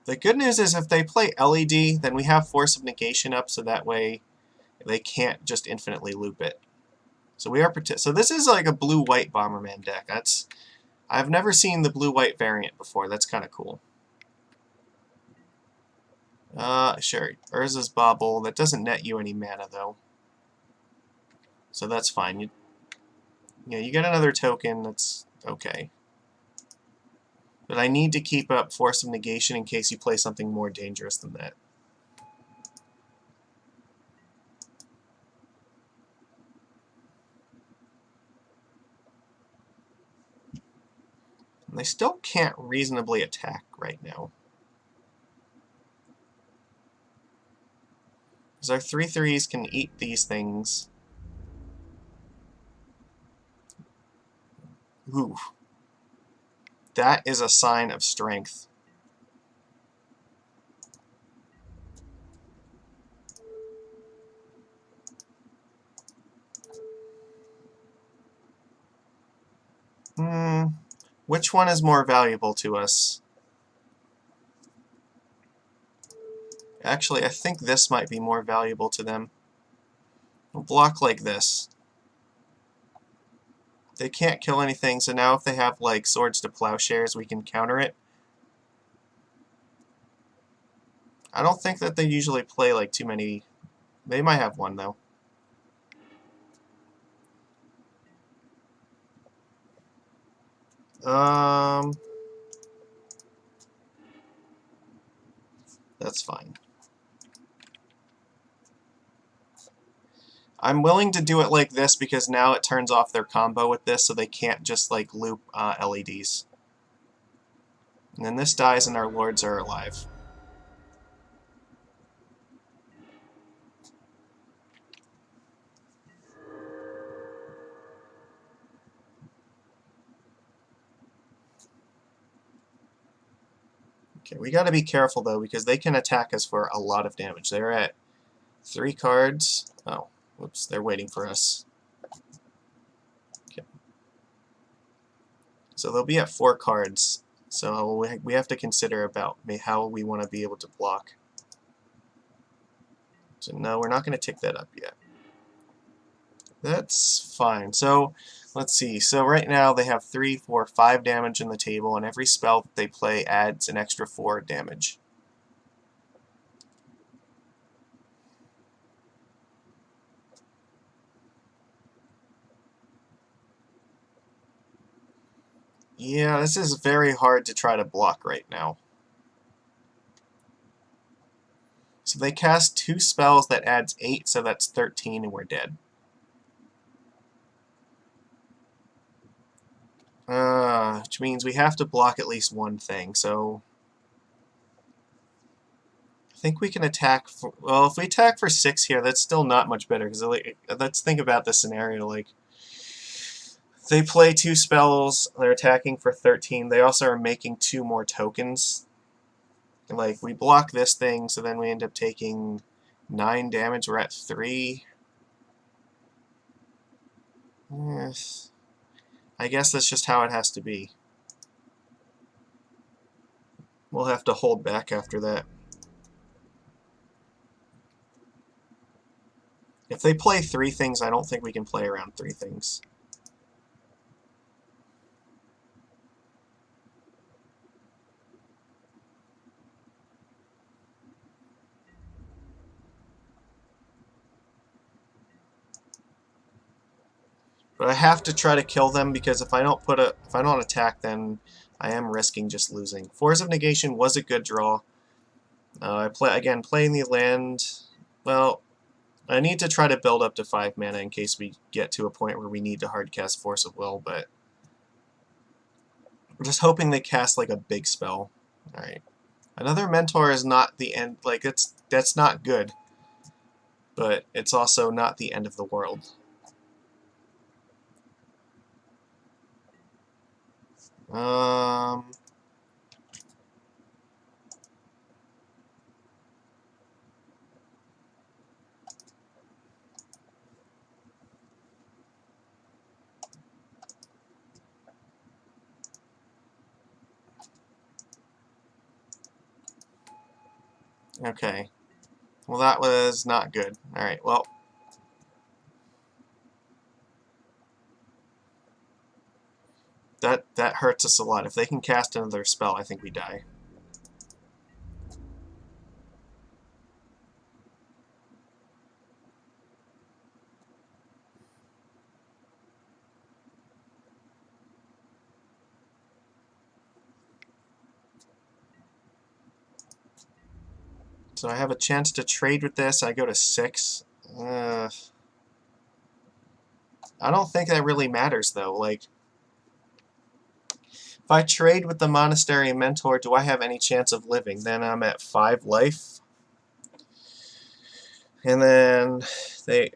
The good news is if they play LED, then we have Force of Negation up, so that way they can't just infinitely loop it. So we are so this is like a blue-white Bomberman deck. I've never seen the blue-white variant before. That's kind of cool. Sure. Urza's Bobble. That doesn't net you any mana, though. So that's fine. You get another token. That's okay. But I need to keep up Force of Negation in case you play something more dangerous than that. And they still can't reasonably attack right now. Because our 3/3s can eat these things. Ooh. That is a sign of strength. Which one is more valuable to us? Actually, I think this might be more valuable to them. We'll block like this. They can't kill anything, so now if they have like Swords to Plowshares, we can counter it. I don't think that they usually play like too many. They might have one though. That's fine. I'm willing to do it like this because now it turns off their combo with this, so they can't just like loop LEDs. And then this dies and our lords are alive. Okay, we gotta be careful though, because they can attack us for a lot of damage. They're at 3 cards. Oh, whoops, they're waiting for us. Okay. So they'll be at 4 cards. So we have to consider about how we want to be able to block. So no, we're not going to tick that up yet. That's fine. So let's see. So right now they have 3, 4, 5 damage in the table, and every spell that they play adds an extra 4 damage. Yeah, this is very hard to try to block right now. So they cast 2 spells that adds 8, so that's 13, and we're dead. Which means we have to block at least one thing, so I think we can attack for, well, if we attack for 6 here, that's still not much better, because like, let's think about this scenario, like, they play 2 spells, they're attacking for 13, they also are making 2 more tokens. Like, we block this thing, so then we end up taking 9 damage, we're at 3. Yes. I guess that's just how it has to be. We'll have to hold back after that. If they play 3 things, I don't think we can play around 3 things. But I have to try to kill them because if I don't attack, then I am risking just losing. Force of Negation was a good draw. Playing the land. Well, I need to try to build up to 5 mana in case we get to a point where we need to hardcast Force of Will, but we're just hoping they cast like a big spell. Alright. Another Mentor is not the end, like that's not good. But it's also not the end of the world. Okay. Well, that was not good. Alright, well. That hurts us a lot. If they can cast another spell, I think we die. So I have a chance to trade with this. I go to 6. I don't think that really matters, though. Like, if I trade with the Monastery Mentor, do I have any chance of living? Then I'm at 5 life. And then they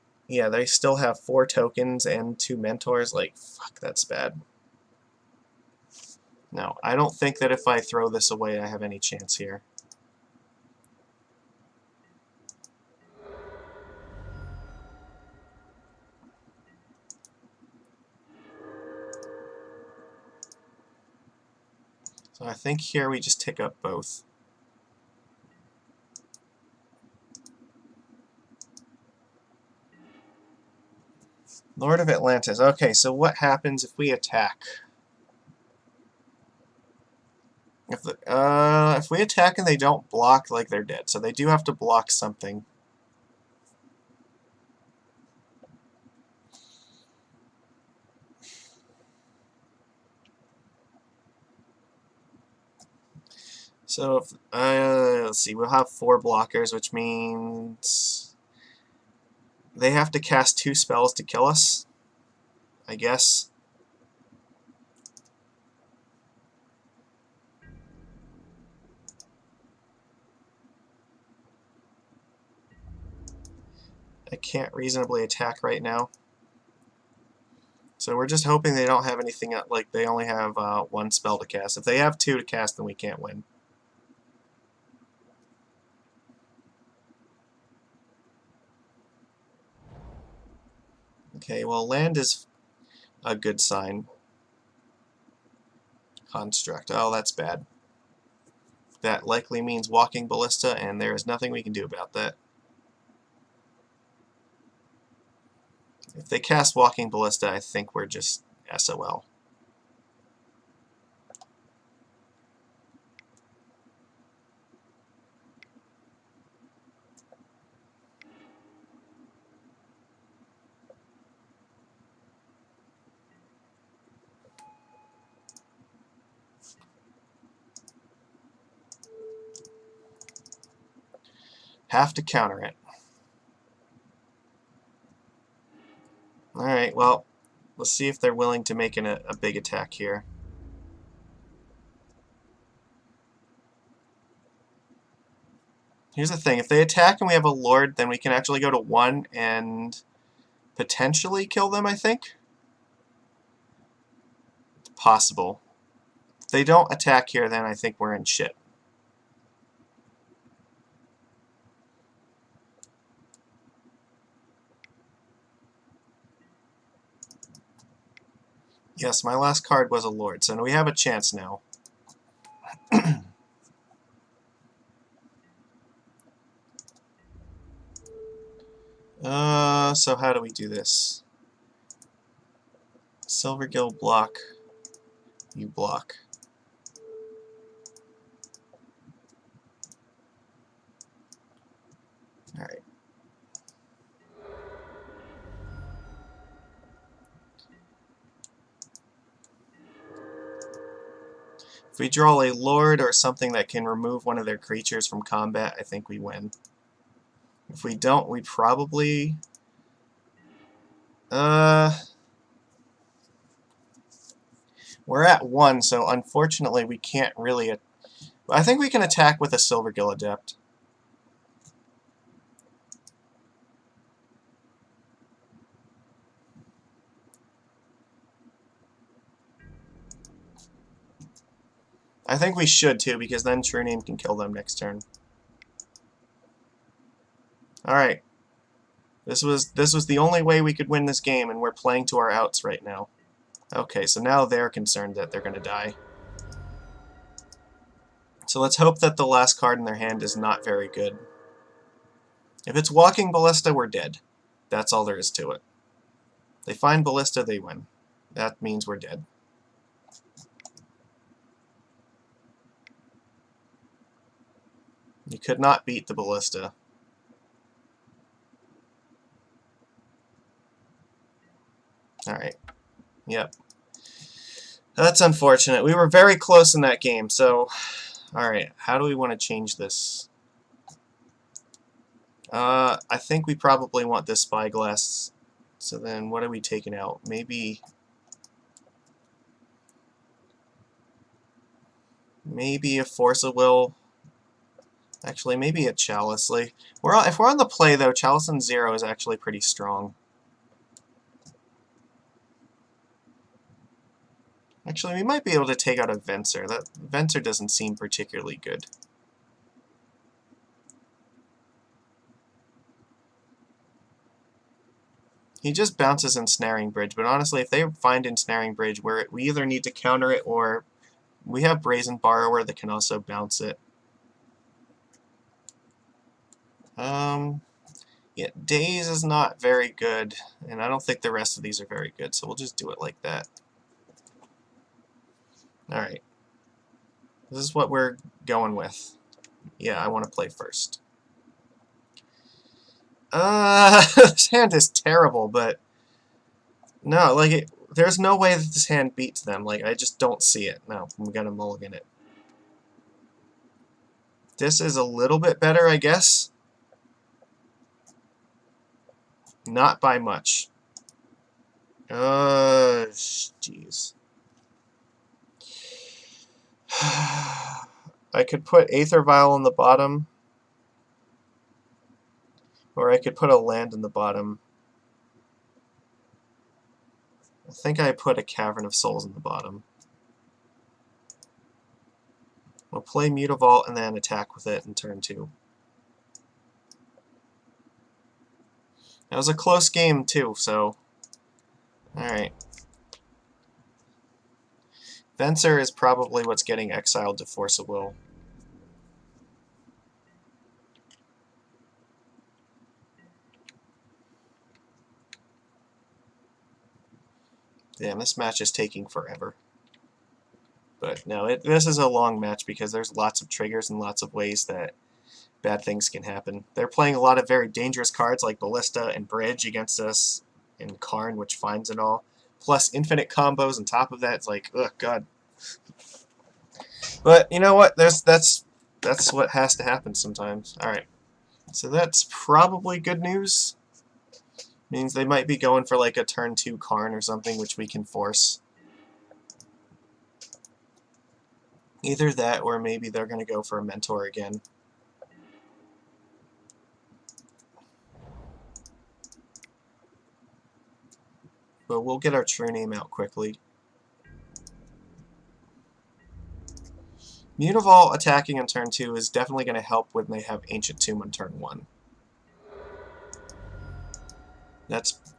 still have 4 tokens and 2 mentors. Like, fuck, that's bad. No, I don't think that if I throw this away, I have any chance here. So I think here we just tick up both. Lord of Atlantis. Okay, so what happens if we attack? If we attack and they don't block, like, they're dead. So they do have to block something. So if, let's see, we'll have 4 blockers, which means they have to cast 2 spells to kill us, I guess. I can't reasonably attack right now. So we're just hoping they don't have anything, like they only have 1 spell to cast. If they have 2 to cast, then we can't win. Okay, well, land is a good sign. Construct. Oh, that's bad. That likely means Walking Ballista, and there is nothing we can do about that. If they cast Walking Ballista, I think we're just SOL. Have to counter it. Alright, well, let's see if they're willing to make a big attack here. Here's the thing, if they attack and we have a Lord, then we can actually go to 1 and potentially kill them, I think? It's possible. If they don't attack here, then I think we're in shit. Yes, my last card was a Lord, so we have a chance now. So how do we do this? Silvergill block, you block. Alright. If we draw a Lord or something that can remove one of their creatures from combat, I think we win. If we don't, we probably... We're at 1, so unfortunately we can't really... I think we can attack with a Silvergill Adept. I think we should too, because then True Name can kill them next turn. Alright. This was the only way we could win this game, and we're playing to our outs right now. Okay, so now they're concerned that they're going to die. So let's hope that the last card in their hand is not very good. If it's Walking Ballista, we're dead. That's all there is to it. They find Ballista, they win. That means we're dead. You could not beat the Ballista. Alright. Yep. That's unfortunate. We were very close in that game, so... Alright, how do we want to change this? I think we probably want this Spyglass. So then, what are we taking out? Maybe a Force of Will. Actually, maybe a Chalice. Like, if we're on the play, though, Chalice and 0 is actually pretty strong. Actually, we might be able to take out a Venser. That Venser doesn't seem particularly good. He just bounces Ensnaring Bridge, but honestly, if they find Ensnaring Bridge, we either need to counter it or we have Brazen Borrower that can also bounce it. Yeah, Daze is not very good, and I don't think the rest of these are very good, so we'll just do it like that. Alright. This is what we're going with. Yeah, I want to play first. This hand is terrible, but... No, like, there's no way that this hand beats them. Like, I just don't see it. No, we gotta mulligan it. This is a little bit better, I guess. Not by much. Jeez. I could put Aether Vial on the bottom. Or I could put a land in the bottom. I think I put a Cavern of Souls in the bottom. We'll play Mutavault and then attack with it in turn 2. That was a close game, too, so... Alright. Venser is probably what's getting exiled to Force of Will. Damn, this match is taking forever. But no, this is a long match because there's lots of triggers and lots of ways that bad things can happen. They're playing a lot of very dangerous cards like Ballista and Bridge against us, and Karn, which finds it all. Plus infinite combos on top of that. It's like, ugh, God. But you know what? That's what has to happen sometimes. Alright. So that's probably good news. Means they might be going for like a turn 2 Karn or something, which we can force. Either that, or maybe they're going to go for a Mentor again. But we'll get our True Name out quickly. Mutavault attacking on turn 2 is definitely going to help when they have Ancient Tomb on turn 1.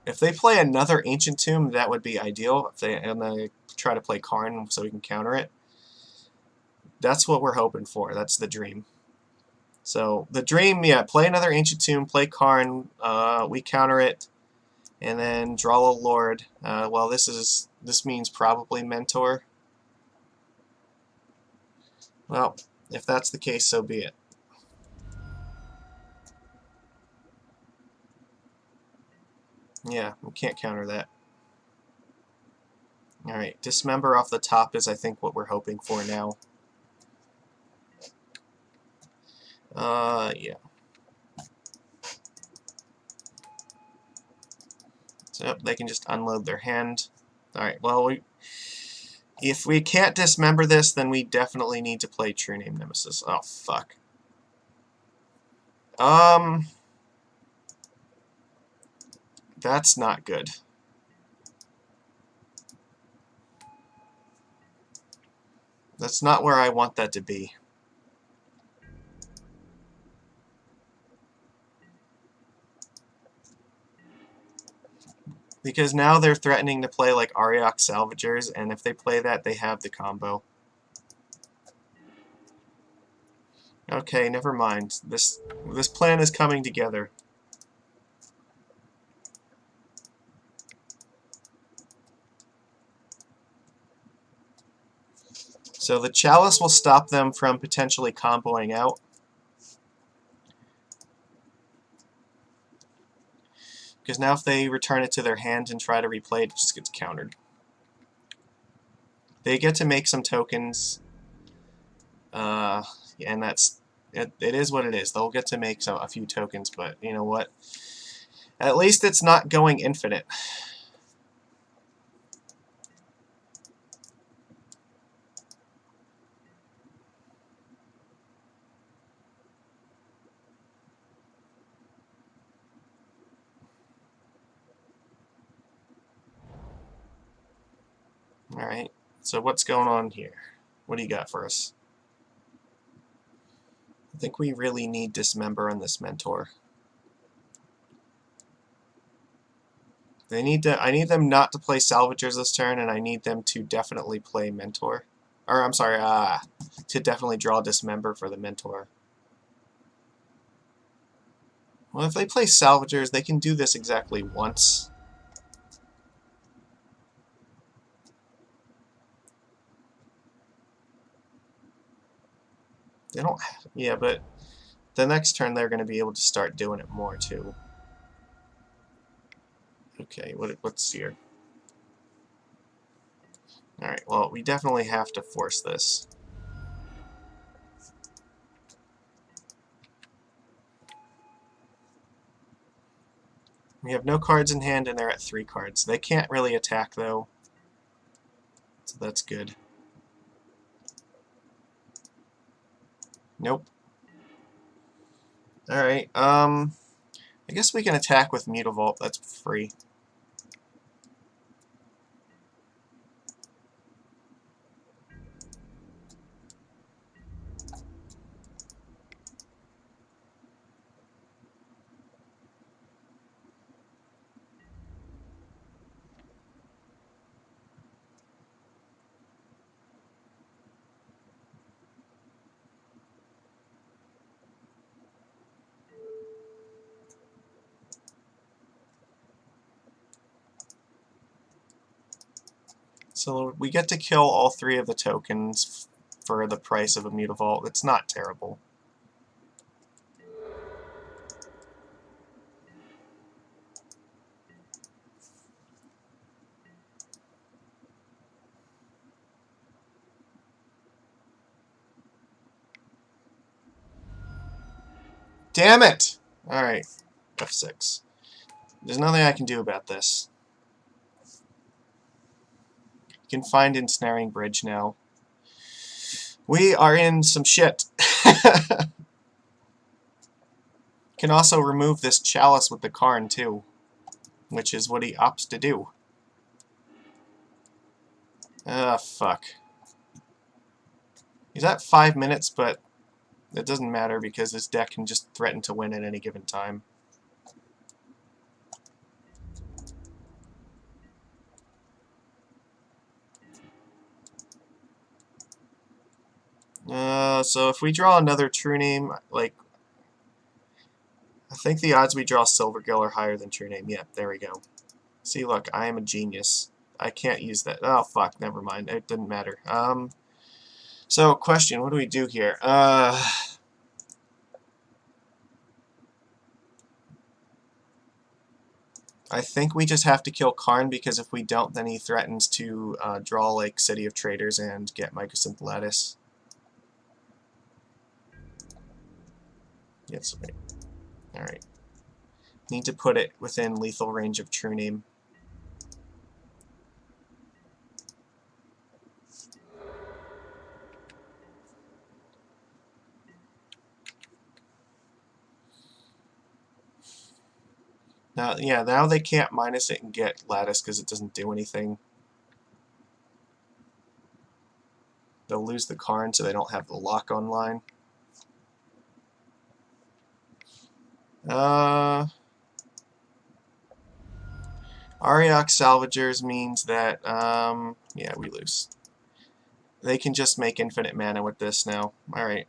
If they play another Ancient Tomb, that would be ideal. And they try to play Karn so we can counter it. That's what we're hoping for. That's the dream. So the dream, yeah, play another Ancient Tomb, play Karn, we counter it, And then draw a Lord. Well, this means probably Mentor. Well, if that's the case, so be it. Yeah, we can't counter that. Alright, Dismember off the top is, I think, what we're hoping for now. Yeah. So they can just unload their hand. Alright, well, if we can't dismember this, then we definitely need to play True Name Nemesis. Oh, fuck. That's not good. That's not where I want that to be. Because now they're threatening to play like Ariok Salvagers, and if they play that, they have the combo. Okay, never mind. This plan is coming together. So the Chalice will stop them from potentially comboing out. Because now if they return it to their hand and try to replay it, it just gets countered. They get to make some tokens, and it is what it is. They'll get to make a few tokens, but you know what? At least it's not going infinite. Alright, so what's going on here? What do you got for us? I think we really need Dismember on this Mentor. I need them not to play Salvagers this turn, and I need them to definitely play Mentor. Or, I'm sorry, to definitely draw Dismember for the Mentor. Well, if they play Salvagers, they can do this exactly once. They don't... Yeah, but the next turn they're going to be able to start doing it more, too. Okay, what's here? Alright, well, we definitely have to force this. We have no cards in hand, and they're at 3 cards. They can't really attack, though. So that's good. Nope. Alright, I guess we can attack with Mutavault. That's free. So we get to kill all 3 of the tokens for the price of a Mutavault. It's not terrible. Damn it! Alright, F6. There's nothing I can do about this. You can find Ensnaring Bridge now. We are in some shit. Can also remove this Chalice with the Karn, too, which is what he opts to do. Ah, fuck. He's at 5 minutes, but it doesn't matter because this deck can just threaten to win at any given time. So if we draw another True Name, like, I think the odds we draw Silvergill are higher than True Name. Yeah, there we go. See, look, I am a genius. I can't use that. Oh, fuck, never mind. It didn't matter. So, question, what do we do here? I think we just have to kill Karn, because if we don't, then he threatens to draw, like, City of Traders and get Mycosynth Lattice. Yes, right. Alright. Need to put it within lethal range of True Name. Now, yeah, now they can't minus it and get Lattice because it doesn't do anything. They'll lose the Karn, so they don't have the lock online. Ariok Salvagers means that, yeah, we lose. They can just make infinite mana with this now. Alright.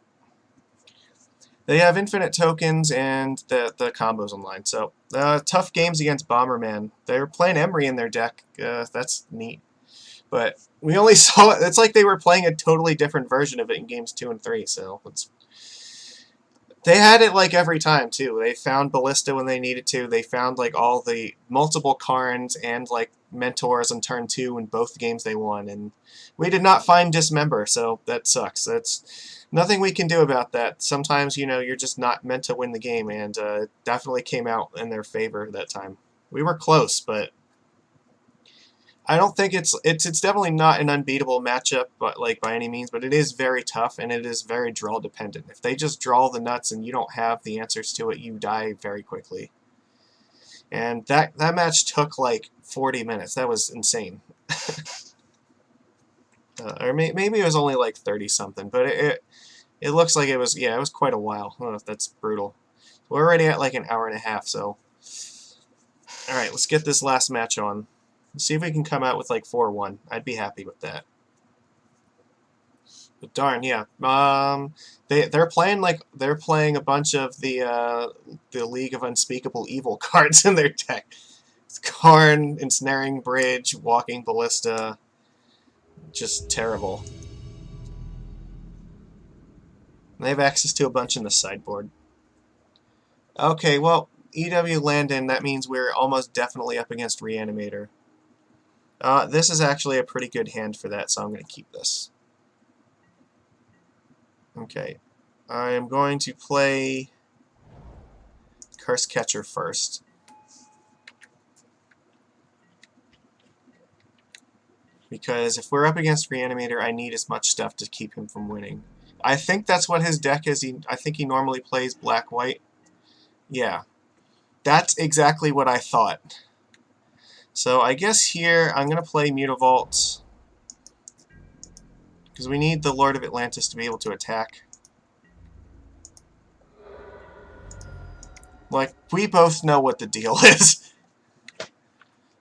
They have infinite tokens and the combos online. So, tough games against Bomberman. They were playing Emery in their deck. That's neat. But we only saw it. It's like they were playing a totally different version of it in games 2 and 3. So, they had it like every time too. They found Ballista when they needed to. They found like all the multiple Karns and like Mentors on turn 2 in both games they won. And we did not find Dismember, so that sucks. That's nothing we can do about that. Sometimes, you know, you're just not meant to win the game, and it definitely came out in their favor that time. We were close, but I don't think it's definitely not an unbeatable matchup, but like by any means. But it is very tough, and it is very draw dependent. If they just draw the nuts and you don't have the answers to it, you die very quickly. And that match took like 40 minutes. That was insane. Or maybe it was only like 30 something, but it looks like it was, yeah, it was quite a while. Oh, that's brutal. We're already at like an hour and a half, so all right, let's get this last match on. Let's see if we can come out with like 4-1. I'd be happy with that. But darn, yeah. They're playing a bunch of the League of Unspeakable Evil cards in their deck. It's Karn, Ensnaring Bridge, Walking Ballista. Just terrible. And they have access to a bunch in the sideboard. Okay, well, EW Landon, that means we're almost definitely up against Reanimator. This is actually a pretty good hand for that, so I'm going to keep this. Okay. I am going to play Curse Catcher first. Because if we're up against Reanimator, I need as much stuff to keep him from winning. I think that's what his deck is. I think he normally plays black-white. Yeah. That's exactly what I thought. So I guess here I'm going to play Mutavault, because we need the Lord of Atlantis to be able to attack. Like, we both know what the deal is.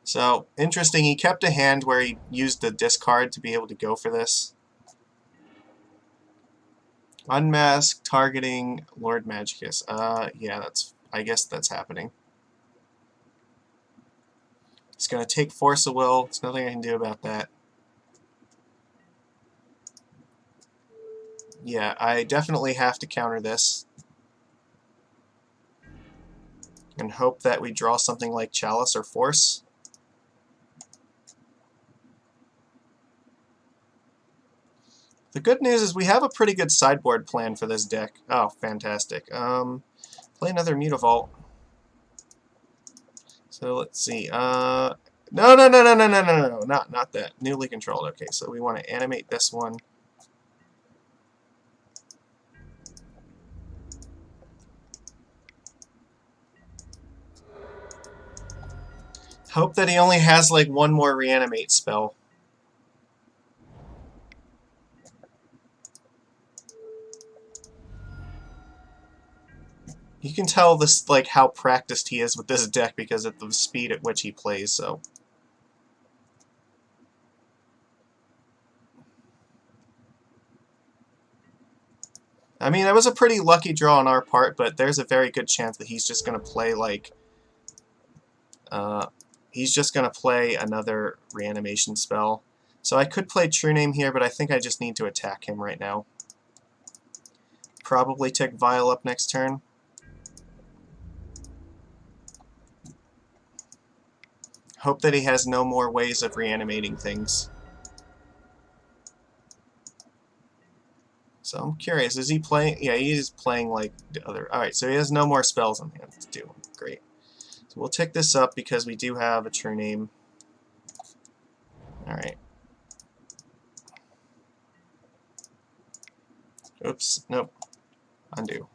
So, interesting, he kept a hand where he used the discard to be able to go for this. Unmask, targeting Lord Magicus. Yeah, I guess that's happening. It's going to take Force of Will. There's nothing I can do about that. Yeah, I definitely have to counter this. And hope that we draw something like Chalice or Force. The good news is we have a pretty good sideboard plan for this deck. Oh, fantastic. Play another Mutavault. So let's see. No, not that. Newly controlled. Okay, so we want to animate this one. Hope that he only has like one more reanimate spell. You can tell this like how practiced he is with this deck because of the speed at which he plays, so. I mean, that was a pretty lucky draw on our part, but there's a very good chance that he's just going to play like... he's just going to play another reanimation spell. So I could play True Name here, but I think I just need to attack him right now. Probably take Vial up next turn. Hope that he has no more ways of reanimating things. So I'm curious, is he playing? Yeah, he is playing like the other. Alright, so he has no more spells on hand to do. Great. So we'll tick this up because we do have a True Name. Alright. Oops, nope. Undo.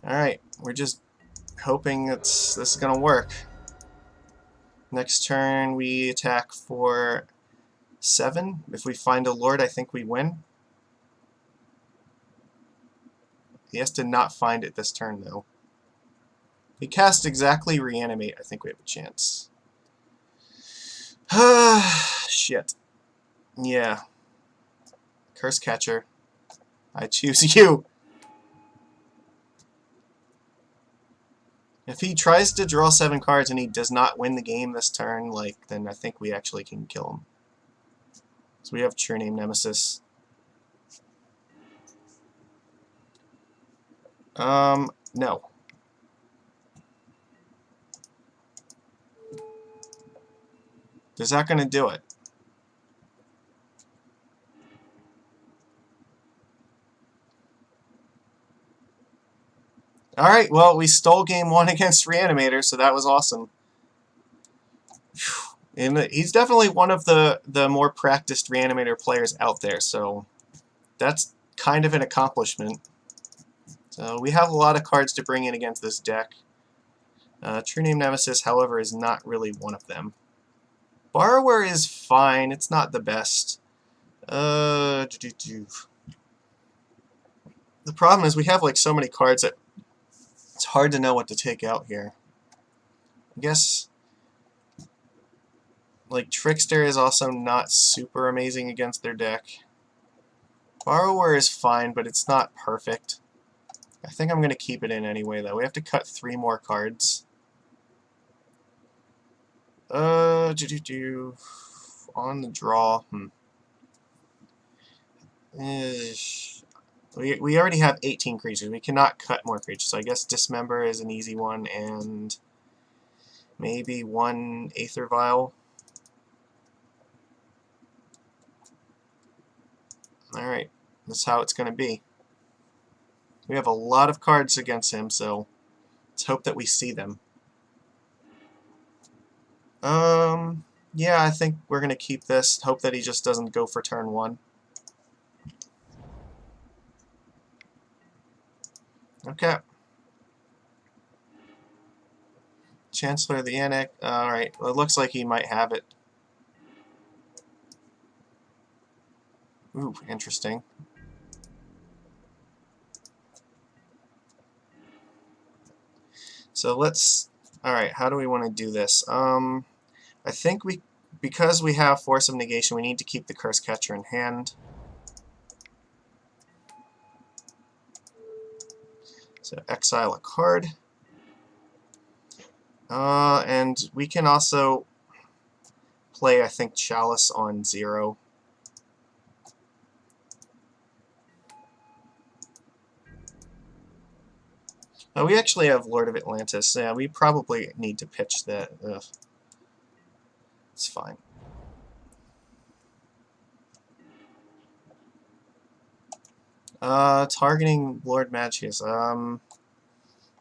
Alright, we're just hoping this is going to work. Next turn we attack for 7. If we find a Lord, I think we win. He has to not find it this turn, though. If he casts exactly Reanimate, I think we have a chance. Shit. Yeah. Curse Catcher. I choose you. If he tries to draw 7 cards and he does not win the game this turn, then I think we actually can kill him. So we have True Name Nemesis. No. Is that going to do it? Alright, well, we stole game 1 against Reanimator, so that was awesome. And he's definitely one of the more practiced Reanimator players out there, so that's kind of an accomplishment. So we have a lot of cards to bring in against this deck. True Name Nemesis, however, is not really one of them. Borrower is fine. It's not the best. The problem is we have like so many cards that it's hard to know what to take out here. I guess like Trickster is also not super amazing against their deck. Borrower is fine, but it's not perfect. I think I'm going to keep it in anyway, though. We have to cut 3 more cards. On the draw. We already have 18 creatures. We cannot cut more creatures. So I guess Dismember is an easy one, and maybe 1 Aether Vial. Alright, that's how it's going to be. We have a lot of cards against him, so let's hope that we see them. Yeah, I think we're going to keep this. Hope that he just doesn't go for turn 1. Okay. Chancellor of the Annex. Alright, well, it looks like he might have it. Ooh, interesting. So let's... Alright, how do we want to do this? I think because we have Force of Negation, we need to keep the Curse Catcher in hand. So exile a card. And we can also play, I think, Chalice on 0. We actually have Lord of Atlantis. Yeah, we probably need to pitch that. Ugh. It's fine. Targeting Lord Magius.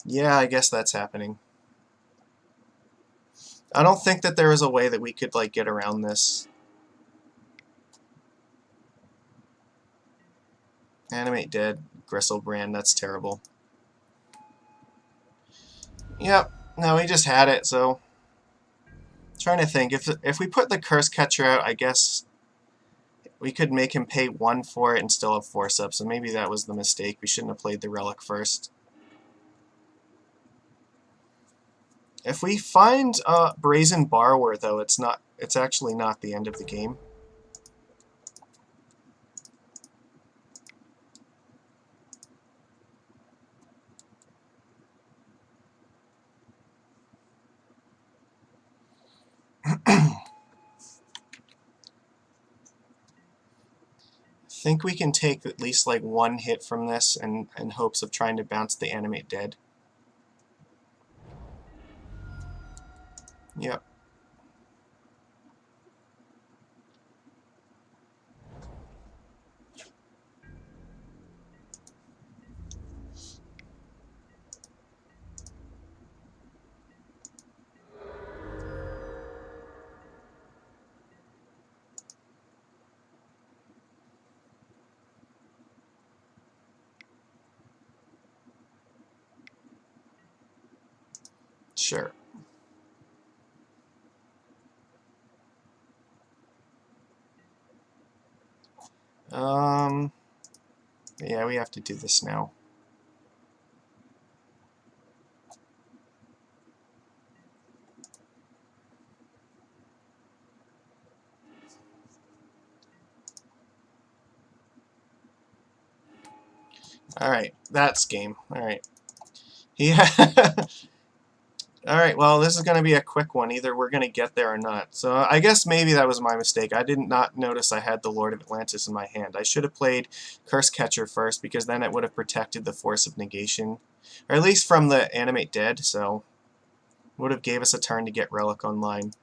Yeah, I guess that's happening. I don't think that there is a way that we could, like, get around this. Animate Dead. Gristlebrand, that's terrible. Yep, no, he just had it, so... Trying to think, if we put the Curse Catcher out, I guess we could make him pay 1 for it and still have Force up, so maybe that was the mistake. We shouldn't have played the Relic first. If we find Brazen Borrower, though, it's actually not the end of the game. think we can take at least like one hit from this in hopes of trying to bounce the Animate Dead. Yep. Sure. Yeah, we have to do this now. Alright, that's game. Alright. Yeah. Alright, well, this is going to be a quick one. Either we're going to get there or not. So I guess maybe that was my mistake. I did not notice I had the Lord of Atlantis in my hand. I should have played Curse Catcher first, because then it would have protected the Force of Negation. Or at least from the Animate Dead, so would have gave us a turn to get Relic online.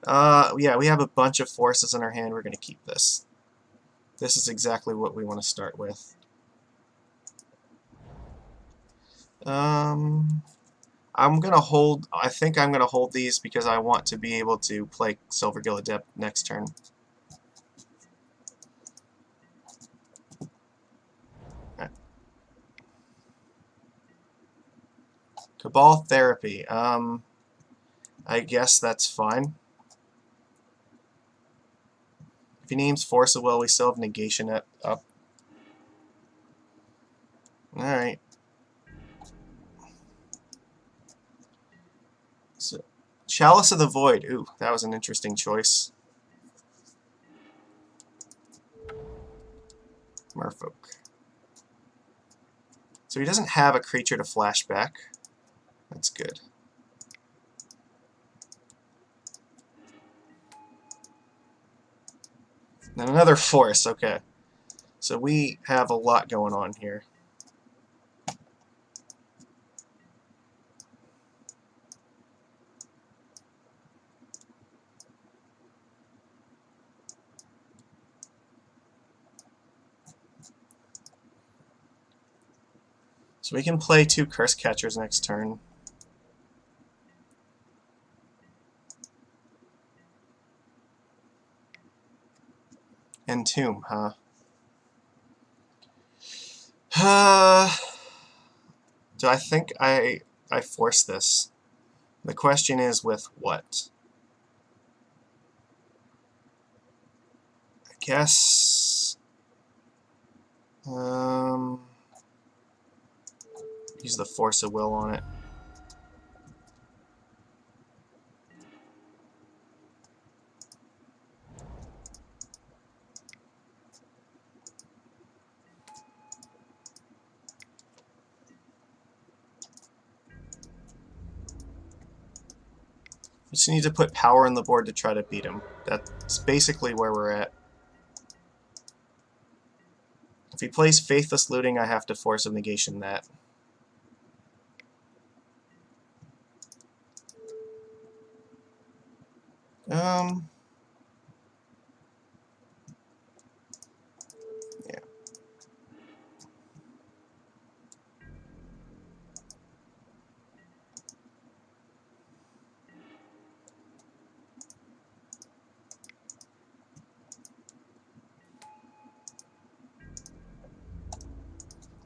Yeah, we have a bunch of forces in our hand. We're going to keep this. This is exactly what we want to start with. I'm going to hold... I think I'm going to hold these because I want to be able to play Silvergill Adept next turn. Right. Cabal Therapy. I guess that's fine. If he names Force of Will, we still have Negation up. Alright. So, Chalice of the Void. Ooh, that was an interesting choice. Merfolk. So he doesn't have a creature to flash back. That's good. And another force, okay. So we have a lot going on here. So we can play 2 Curse Catchers next turn. Entomb, huh? Do I think I force this? The question is with what? I guess... use the Force of Will on it. We just need to put power on the board to try to beat him. That's basically where we're at. If he plays Faithless Looting, I have to Force of Negation that. Yeah.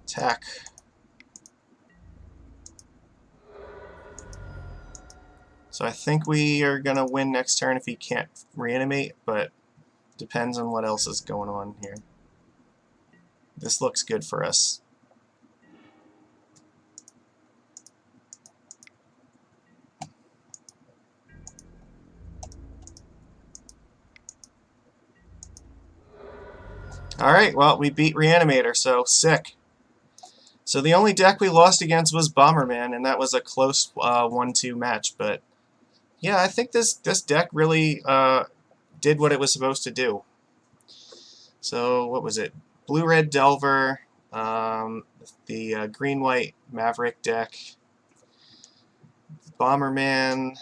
Attack. So I think we are going to win next turn if he can't reanimate, but depends on what else is going on here. This looks good for us. Alright, well, we beat Reanimator, so sick. So the only deck we lost against was Bomberman, and that was a close 1-2 match, but yeah, I think this deck really did what it was supposed to do. So what was it? Blue-red Delver, the green-white Maverick deck, Bomberman,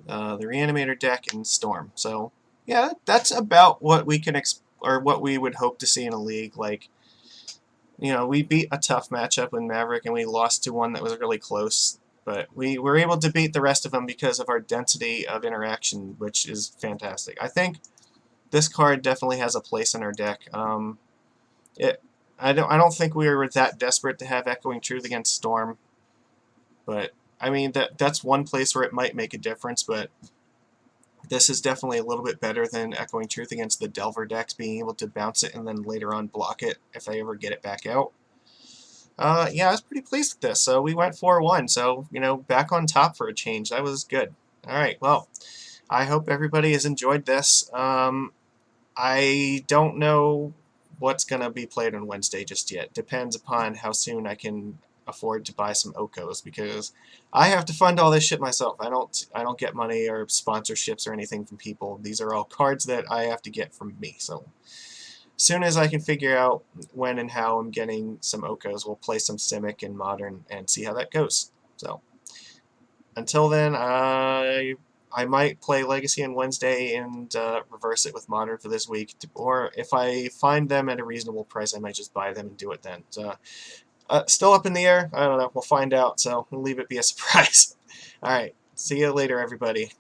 the Reanimator deck, and Storm. So yeah, that's about what we can or what we would hope to see in a league. Like, you know, we beat a tough matchup with Maverick, and we lost to one that was really close. But we were able to beat the rest of them because of our density of interaction, which is fantastic. I think this card definitely has a place in our deck. It, I don't think we were that desperate to have Echoing Truth against Storm, but I mean that's one place where it might make a difference. But this is definitely a little bit better than Echoing Truth against the Delver decks, being able to bounce it and then later on block it if I ever get it back out. Yeah, I was pretty pleased with this. So we went 4-1, so, you know, back on top for a change. That was good. Alright, well, I hope everybody has enjoyed this. I don't know what's going to be played on Wednesday just yet. Depends upon how soon I can afford to buy some Okos, because I have to fund all this shit myself. I don't get money or sponsorships or anything from people. These are all cards that I have to get from me. So as soon as I can figure out when and how I'm getting some Okos, we'll play some Simic and Modern and see how that goes. So until then, I might play Legacy on Wednesday and reverse it with Modern for this week. Or if I find them at a reasonable price, I might just buy them and do it then. So, still up in the air. I don't know. We'll find out. So we'll leave it be a surprise. All right. See you later, everybody.